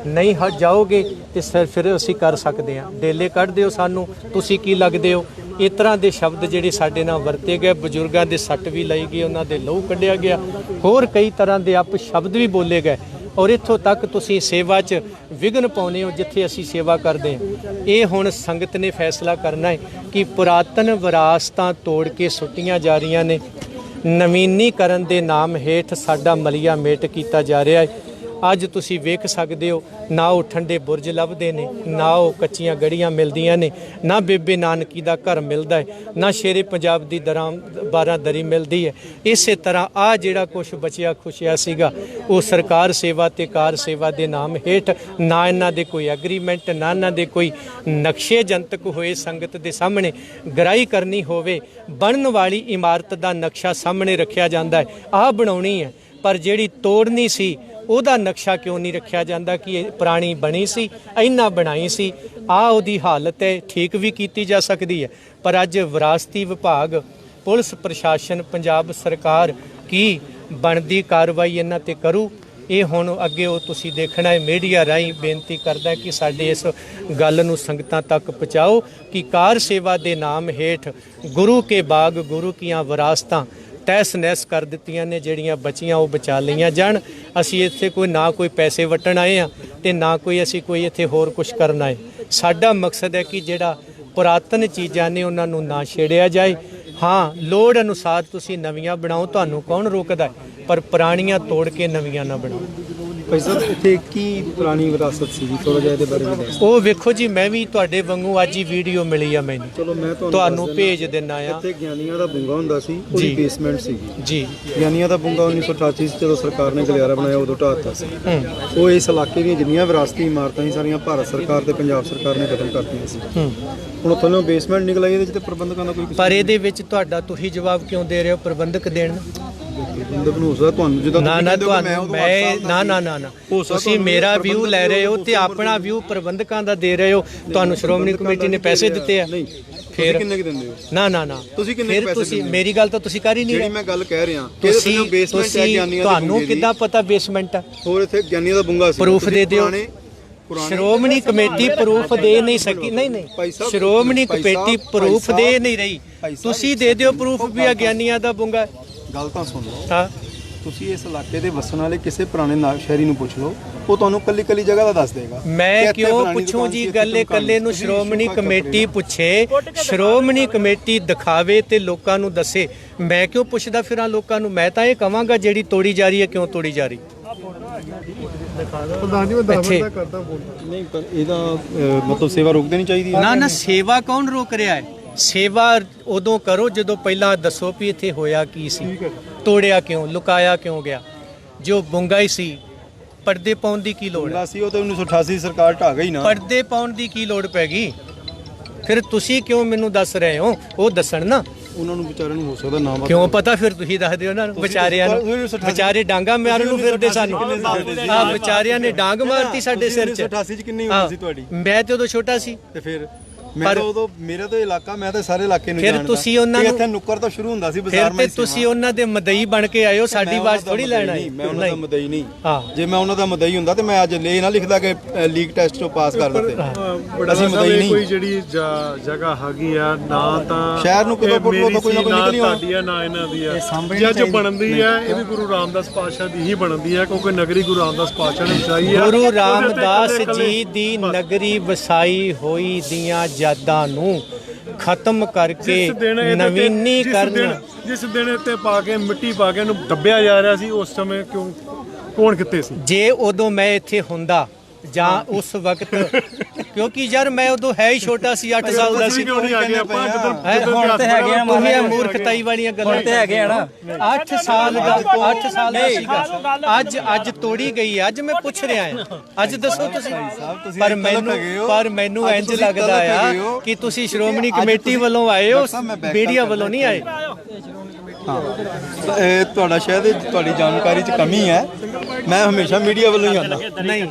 ਨਹੀਂ ਹਟ ਜਾਓਗੇ ਤੇ ਫਿਰ ਅਸੀਂ ਕਰ ਸਕਦੇ ਹਾਂ, ਡੇਲੇ ਕੱਢ ਦਿਓ ਸਾਨੂੰ, ਤੁਸੀਂ ਕੀ ਲੱਗਦੇ ਹੋ। ਇਸ ਤਰ੍ਹਾਂ ਦੇ ਸ਼ਬਦ ਜਿਹੜੇ ਸਾਡੇ ਨਾਲ ਵਰਤੇ ਗਏ, ਬਜ਼ੁਰਗਾਂ ਦੇ ਸੱਟ ਵੀ ਲਾਈ ਗਈ, ਉਹਨਾਂ ਦੇ ਲਹੂ ਕੱਢਿਆ ਗਿਆ, ਹੋਰ ਕਈ ਤਰ੍ਹਾਂ ਦੇ ਸ਼ਬਦ ਵੀ ਬੋਲੇ ਗਏ। ਔਰ ਇੱਥੋਂ ਤੱਕ ਤੁਸੀਂ ਸੇਵਾ 'ਚ ਵਿਘਨ ਪਾਉਂਦੇ ਹੋ ਜਿੱਥੇ ਅਸੀਂ ਸੇਵਾ ਕਰਦੇ ਹਾਂ। ਇਹ ਹੁਣ ਸੰਗਤ ਨੇ ਫੈਸਲਾ ਕਰਨਾ ਹੈ ਕਿ ਪੁਰਾਤਨ ਵਿਰਾਸਤਾਂ ਤੋੜ ਕੇ ਸੁੱਟੀਆਂ ਜਾ ਰਹੀਆਂ ਨੇ, ਨਵੀਨੀਕਰਨ ਦੇ ਨਾਮ ਹੇਠ ਸਾਡਾ ਮਲੀਆ ਮੇਟ ਕੀਤਾ ਜਾ ਰਿਹਾ ਹੈ। ਅੱਜ ਤੁਸੀਂ ਵੇਖ ਸਕਦੇ ਹੋ, ਨਾ ਉਹ ਠੰਡੇ ਬੁਰਜ ਲੱਭਦੇ ਨੇ, ਨਾ ਉਹ ਕੱਚੀਆਂ ਗੜੀਆਂ ਮਿਲਦੀਆਂ ਨੇ, ਨਾ ਬੇਬੇ ਨਾਨਕੀ ਦਾ ਘਰ ਮਿਲਦਾ ਹੈ, ਨਾ ਸ਼ੇਰੇ ਪੰਜਾਬ ਦੀ ਬਾਰਾਂਦਰੀ ਮਿਲਦੀ ਹੈ। ਇਸੇ ਤਰ੍ਹਾਂ ਆ ਜਿਹੜਾ ਕੁਝ ਬਚਿਆ ਖੁਸ਼ਿਆ ਸੀਗਾ, ਉਹ ਸਰਕਾਰ ਸੇਵਾ ਤੇ ਕਾਰ ਸੇਵਾ ਦੇ ਨਾਮ ਹੇਠ ਨਾ ਇਹਨਾਂ ਦੇ ਕੋਈ ਐਗਰੀਮੈਂਟ, ਨਾ ਇਹਨਾਂ ਦੇ ਕੋਈ ਨਕਸ਼ੇ ਜਨਤਕ ਹੋਏ, ਸੰਗਤ ਦੇ ਸਾਹਮਣੇ ਗਰਾਈ ਕਰਨੀ ਹੋਵੇ, ਬਣਨ ਵਾਲੀ ਇਮਾਰਤ ਦਾ ਨਕਸ਼ਾ ਸਾਹਮਣੇ ਰੱਖਿਆ ਜਾਂਦਾ ਹੈ, ਆਹ ਬਣਾਉਣੀ ਹੈ, ਪਰ ਜਿਹੜੀ ਤੋੜਨੀ ਸੀ ਉਹਦਾ ਨਕਸ਼ਾ ਕਿਉਂ ਨਹੀਂ ਰੱਖਿਆ ਜਾਂਦਾ ਕਿ ਇਹ ਪੁਰਾਣੀ ਬਣੀ ਸੀ, ਇੰਨਾ ਬਣਾਈ ਸੀ, ਉਹਦੀ ਹਾਲਤ ਹੈ, ਠੀਕ ਵੀ ਕੀਤੀ ਜਾ ਸਕਦੀ ਹੈ। ਪਰ ਅੱਜ ਵਿਰਾਸਤੀ ਵਿਭਾਗ, ਪੁਲਿਸ ਪ੍ਰਸ਼ਾਸਨ, ਪੰਜਾਬ ਸਰਕਾਰ ਕੀ ਬਣਦੀ ਕਾਰਵਾਈ ਇਹਨਾਂ ਤੇ ਕਰੂ, ਇਹ ਹੁਣ ਅੱਗੇ ਉਹ ਤੁਸੀਂ ਦੇਖਣਾ ਹੈ। ਮੀਡੀਆ ਰਾਹੀਂ ਬੇਨਤੀ ਕਰਦਾ ਕਿ ਸਾਡੇ ਇਸ ਗੱਲ ਨੂੰ ਸੰਗਤਾਂ ਤੱਕ ਪਹੁੰਚਾਓ ਕਿ ਕਾਰ ਸੇਵਾ ਦੇ ਨਾਮ ਹੇਠ ਗੁਰੂ ਕੇ ਬਾਗ, ਗੁਰੂ ਕੀਆਂ ਵਿਰਾਸਤਾਂ ਤਹਿਸ ਨਹਿਸ ਕਰ ਦਿੱਤੀਆਂ ਨੇ, ਜਿਹੜੀਆਂ ਬਚੀਆਂ ਉਹ ਬਚਾ ਲਈਆਂ ਜਾਣ। ਅਸੀਂ ਇੱਥੇ ਕੋਈ ਨਾ ਕੋਈ ਪੈਸੇ ਵਟਣ ਆਏ ਆ ਤੇ ਨਾ ਕੋਈ ਅਸੀਂ ਕੋਈ ਇੱਥੇ ਹੋਰ ਕੁਝ ਕਰਨ ਆਏ। ਸਾਡਾ ਮਕਸਦ ਹੈ ਕਿ ਜਿਹੜਾ ਪੁਰਾਤਨ ਚੀਜ਼ਾਂ ਨੇ ਉਹਨਾਂ ਨੂੰ ਨਾ ਛੇੜਿਆ ਜਾਏ। ਹਾਂ, ਲੋੜ ਅਨੁਸਾਰ ਤੁਸੀਂ ਨਵੀਆਂ ਬਣਾਓ, ਤੁਹਾਨੂੰ ਕੌਣ ਰੋਕਦਾ, ਪਰ ਪੁਰਾਣੀਆਂ ਤੋੜ ਕੇ ਨਵੀਆਂ ਨਾ ਬਣਾਓ। ਭਾਈ ਸਾਹਿਬ ਇੱਥੇ ਕੀ ਪੁਰਾਣੀ ਵਿਰਾਸਤ ਸੀ ਜੀ, ਥੋੜਾ ਜਿਹਾ ਇਹਦੇ ਬਾਰੇ ਵੀ ਦੱਸੋ। ਉਹ ਵੇਖੋ ਜੀ, ਮੈਂ ਵੀ ਤੁਹਾਡੇ ਵਾਂਗੂ ਅੱਜ ਹੀ ਵੀਡੀਓ ਮਿਲੀ ਆ ਮੈਨੂੰ, ਚਲੋ ਮੈਂ ਤੁਹਾਨੂੰ ਭੇਜ ਦਿੰਦਾ ਆ। ਇੱਥੇ ਗਿਆਨੀਆਂ ਦਾ ਬੁੰਗਾ ਹੁੰਦਾ ਸੀ, ਉਹਦੀ ਬੇਸਮੈਂਟ ਸੀਗੀ ਜੀ। ਗਿਆਨੀਆਂ ਦਾ ਬੁੰਗਾ 1988 ਚ ਜਦੋਂ ਸਰਕਾਰ ਨੇ ਗਲਿਆਰਾ ਬਣਾਇਆ ਉਦੋਂ ਢਾਹ ਦਿੱਤਾ ਸੀ। ਉਹ ਇਸ ਇਲਾਕੇ ਦੀਆਂ ਜਿੰਨੀਆਂ ਵਿਰਾਸਤੀ ਇਮਾਰਤਾਂ ਸੀ ਸਾਰੀਆਂ ਭਾਰਤ ਸਰਕਾਰ ਤੇ ਪੰਜਾਬ ਸਰਕਾਰ ਨੇ ਖਤਮ ਕਰਤੀਆਂ ਸੀ। ਹੁਣ ਉੱਥੋਂ ਬੇਸਮੈਂਟ ਨਿਕਲ ਆਈ, ਇਹਦੇ ਚ ਤੇ ਪ੍ਰਬੰਧਕਾਂ ਦਾ ਕੋਈ, ਪਰ ਇਹਦੇ ਵਿੱਚ ਤੁਹਾਡਾ ਤੁਸੀਂ ਜਵਾਬ ਕਿਉਂ ਦੇ ਰਹੇ ਹੋ? ਪ੍ਰਬੰਧਕ ਦੇਣ ਪ੍ਰਬੰਧਕ ਨੂੰ ਹੋ ਸਕਦਾ ਤੁਹਾਨੂੰ ਜਿੱਦਾਂ ਨਾ ਤੁਸੀਂ ਮੇਰਾ ਵਿਊ ਲੈ ਰਹੇ ਹੋ ਤੇ ਆਪਣਾ ਵਿਊ ਪ੍ਰਬੰਧਕਾਂ ਦਾ ਦੇ ਰਹੇ ਹੋ। ਤੁਹਾਨੂੰ ਸ਼੍ਰੋਮਣੀ ਕਮੇਟੀ ਨੇ ਪੈਸੇ ਦਿੱਤੇ ਆ, ਫਿਰ ਕਿੰਨੇ ਕਿ ਦਿੰਦੇ ਹੋ? ਨਾ ਤੁਸੀਂ ਕਿੰਨੇ ਪੈਸੇ ਤੁਸੀਂ ਮੇਰੀ ਗੱਲ ਤਾਂ ਤੁਸੀਂ ਕਰ ਹੀ ਨਹੀਂ ਰਹੇ। ਜਿਹੜੀ ਮੈਂ ਗੱਲ ਕਹਿ ਰਿਹਾ, ਤੁਹਾਨੂੰ ਕਿੱਦਾਂ ਪਤਾ ਬੇਸਮੈਂਟ ਆ? ਹੋਰ ਇੱਥੇ ਗਿਆਨੀਆਂ ਦਾ ਬੁੰਗਾ ਸੀ, ਪ੍ਰੂਫ ਦੇ ਦਿਓ। ਸ਼੍ਰੋਮਣੀ ਕਮੇਟੀ ਪ੍ਰੂਫ ਦੇ ਨਹੀਂ ਸਕੀ। ਨਹੀਂ, ਸ਼੍ਰੋਮਣੀ ਕਮੇਟੀ ਪ੍ਰੂਫ ਦੇ ਨਹੀਂ ਰਹੀ, ਤੁਸੀਂ ਦੇ ਦਿਓ ਪ੍ਰੂਫ ਵੀ ਆ ਗਿਆਨੀਆਂ ਦਾ ਬੁੰਗਾ। ਗੱਲ ਤਾਂ ਸੁਣ ਲਓ, ਹਾਂ, ਤੁਸੀਂ ਇਸ ਇਲਾਕੇ ਦੇ ਵਸਣ ਵਾਲੇ ਕਿਸੇ ਪੁਰਾਣੇ ਸ਼ਹਿਰੀ ਨੂੰ ਪੁੱਛ ਲਓ, ਉਹ ਤੁਹਾਨੂੰ ਕੱਲੀ ਜਗ੍ਹਾ ਦਾ ਦੱਸ ਦੇਗਾ। ਮੈਂ ਕਿਉਂ ਪੁੱਛੂੰ ਜੀ? ਗੱਲੇ ਨੂੰ ਸ਼੍ਰੋਮਣੀ ਕਮੇਟੀ ਪੁੱਛੇ, ਸ਼੍ਰੋਮਣੀ ਕਮੇਟੀ ਦਿਖਾਵੇ ਤੇ ਲੋਕਾਂ ਨੂੰ ਦੱਸੇ। ਮੈਂ ਕਿਉਂ ਪੁੱਛਦਾ ਫਿਰਾਂ ਲੋਕਾਂ ਨੂੰ? ਮੈਂ ਤਾਂ ਇਹ ਕਵਾਂਗਾ ਜਿਹੜੀ ਤੋੜੀ ਜਾ ਰਹੀ ਹੈ ਕਿਉਂ ਤੋੜੀ ਜਾ ਰਹੀ। ਨਹੀਂ, ਪਰ ਇਹਦਾ ਮਤਲਬ ਸੇਵਾ ਰੋਕਦੇ ਨਹੀਂ ਚਾਹੀਦੀ। ਨਾ, ਸੇਵਾ ਕੌਣ ਰੋਕ ਰਿਹਾ ਹੈ? ਸੇਵਾ ਉਦੋਂ ਕਰੋ ਜਦੋਂ ਪਹਿਲਾਂ ਦੱਸੋ ਵੀ ਇੱਥੇ ਹੋਇਆ ਕੀ ਸੀ, ਤੋੜਿਆ ਕਿਉਂ, ਲੁਕਾਇਆ ਕਿਉਂ ਗਿਆ। ਜੋ ਬੁੰਗਾ ਹੀ ਸੀ, ਪਰਦੇ ਪਾਉਣ ਦੀ ਕੀ ਲੋੜ ਹੈ? ਸੀ ਉਹ ਤਾਂ 1988 ਸਰਕਾਰ ਢਾਹ ਗਈ ਨਾ, ਪਰਦੇ ਪਾਉਣ ਦੀ ਕੀ ਲੋੜ ਪੈ ਗਈ? ਫਿਰ ਤੁਸੀਂ ਕਿਉਂ ਮੈਨੂੰ ਦੱਸ ਰਹੇ ਹੋ? ਉਹ ਦੱਸਣ ਨਾ, ਉਹਨਾਂ ਨੂੰ ਵਿਚਾਰਿਆਂ ਨੂੰ ਹੋ ਸਕਦਾ ਨਾਮ ਕਿਉਂ ਪਤਾ, ਫਿਰ ਤੁਸੀਂ ਦੱਸ ਦਿਓ ਉਹਨਾਂ ਨੂੰ। ਵਿਚਾਰਿਆਂ ਨੂੰ, ਵਿਚਾਰੇ ਡਾਂਗਾ ਮਾਰਨ ਨੂੰ ਫਿਰਦੇ ਸਾਨੂੰ। ਆ ਵਿਚਾਰਿਆਂ ਨੇ ਡਾਂਗ ਮਾਰਤੀ ਸਾਡੇ ਸਿਰ 'ਚ। 88 ਚ ਕਿੰਨੀ ਉਮਰ ਸੀ ਤੁਹਾਡੀ? ਮੈਂ ਤੇ ਉਦੋਂ ਛੋਟਾ ਸੀ। ਤੇ ਫਿਰ ਮੈਂ ਤਾਂ ਉਦੋਂ, ਮੇਰਾ ਤਾਂ ਇਲਾਕਾ, ਮੈਂ ਤਾਂ ਸਾਰੇ ਇਲਾਕੇ ਨੂੰ ਜਾਣਦਾ। ਫਿਰ ਤੁਸੀਂ ਉਹਨਾਂ ਨੂੰ, ਇੱਥੇ ਨੁੱਕਰ ਤੋਂ ਸ਼ੁਰੂ ਹੁੰਦਾ ਸੀ ਬਾਜ਼ਾਰ ਫਿਰ ਤੇ ਤੁਸੀਂ ਉਹਨਾਂ ਦੇ ਮਦਈ ਬਣ ਕੇ ਆਇਓ, ਸਾਡੀ ਆਵਾਜ਼ ਥੋੜੀ ਲੈਣ ਆਏ। ਮੈਂ ਉਹਨਾਂ ਦਾ ਮਦਈ ਨਹੀਂ, ਜੇ ਮੈਂ ਉਹਨਾਂ ਦਾ ਮਦਈ ਹੁੰਦਾ ਤੇ ਮੈਂ ਅੱਜ ਲੈ ਨਾ ਲਿਖਦਾ ਕਿ ਲੀਗ ਟੈਸਟ ਤੋਂ ਪਾਸ ਕਰ ਦਿੱਤੇ। ਅਸੀਂ ਮਦਈ ਨਹੀਂ। ਕੋਈ ਜਿਹੜੀ ਜਗ੍ਹਾ ਹੈਗੀ ਆ ਨਾ, ਤਾਂ ਸ਼ਹਿਰ ਨੂੰ ਕਿਦੋਂ ਪੁੱਟੋ ਤਾਂ ਕੋਈ ਨਾ ਕੋਈ ਨਿਕਲੀ ਤੁਹਾਡੀ ਆ ਨਾ ਇਹਨਾਂ ਦੀ ਆ। ਜੇ ਬਣਦੀ ਆ ਇਹ ਵੀ ਗੁਰੂ ਰਾਮਦਾਸ ਪਾਤਸ਼ਾਹ ਦੀ ਹੀ ਬਣਦੀ ਆ, ਕਿਉਂਕਿ ਨਗਰੀ ਗੁਰੂ ਰਾਮਦਾਸ ਪਾਤਸ਼ਾਹ ਨੇ ਵਸਾਈ ਆ। ਗੁਰੂ ਰਾਮਦਾਸ ਜੀ ਦੀ ਨਗਰੀ ਵਸਾਈ ਹੋਈ ਦੀਆਂ ਯਾਦਾਂ ਨੂੰ ਖਤਮ ਕਰਕੇ ਨਵੀਨੀਕਰਨ, ਜਿਸ ਦਿਨ ਇੱਥੇ ਪਾ ਕੇ ਮਿੱਟੀ ਪਾ ਕੇ ਇਹਨੂੰ ਦੱਬਿਆ ਜਾ ਰਿਹਾ ਸੀ, ਉਸ ਸਮੇਂ ਕਿਉਂ, ਕੌਣ ਕਿੱਥੇ ਸੀ? ਜੇ ਉਦੋਂ ਮੈਂ ਇੱਥੇ ਹੁੰਦਾ ਜਾਂ ਉਸ ਵਕਤ, ਕਿਉਂਕਿ ਯਾਰ ਮੈਂ ਉਦੋਂ ਹੈ ਹੀ ਛੋਟਾ ਸੀ, 8 ਸਾਲ ਦਾ ਸੀ। ਹੁਣ ਤੇ ਹੈਗੇ ਆ, ਤੁਸੀਂ ਮੂਰਖਤਾਈ ਵਾਲੀਆਂ ਗੱਲਾਂ ਤੇ ਹੈਗੇ ਆ ਨਾ। 8 ਸਾਲ ਦਾ ਸੀਗਾ। ਅੱਜ ਤੋੜੀ ਗਈ। ਅੱਜ ਮੈਂ ਪੁੱਛ ਰਿਹਾ ਹਾਂ, ਅੱਜ ਦੱਸੋ ਤੁਸੀਂ। ਪਰ ਮੈਨੂੰ ਇੰਜ ਲੱਗਦਾ ਆ ਕਿ ਤੁਸੀਂ ਸ਼੍ਰੋਮਣੀ ਕਮੇਟੀ ਵੱਲੋਂ ਆਏ ਹੋ, ਮੀਡੀਆ ਵੱਲੋਂ ਨਹੀਂ ਆਏ। ਇਹ ਤੁਹਾਡਾ ਸ਼ਾਇਦ ਤੁਹਾਡੀ ਜਾਣਕਾਰੀ 'ਚ ਕਮੀ ਹੈ। ਮੈਂ ਹਮੇਸ਼ਾ ਮੀਡੀਆ ਵੱਲੋਂ ਹੀ ਆਉਂਦਾ। ਨਹੀਂ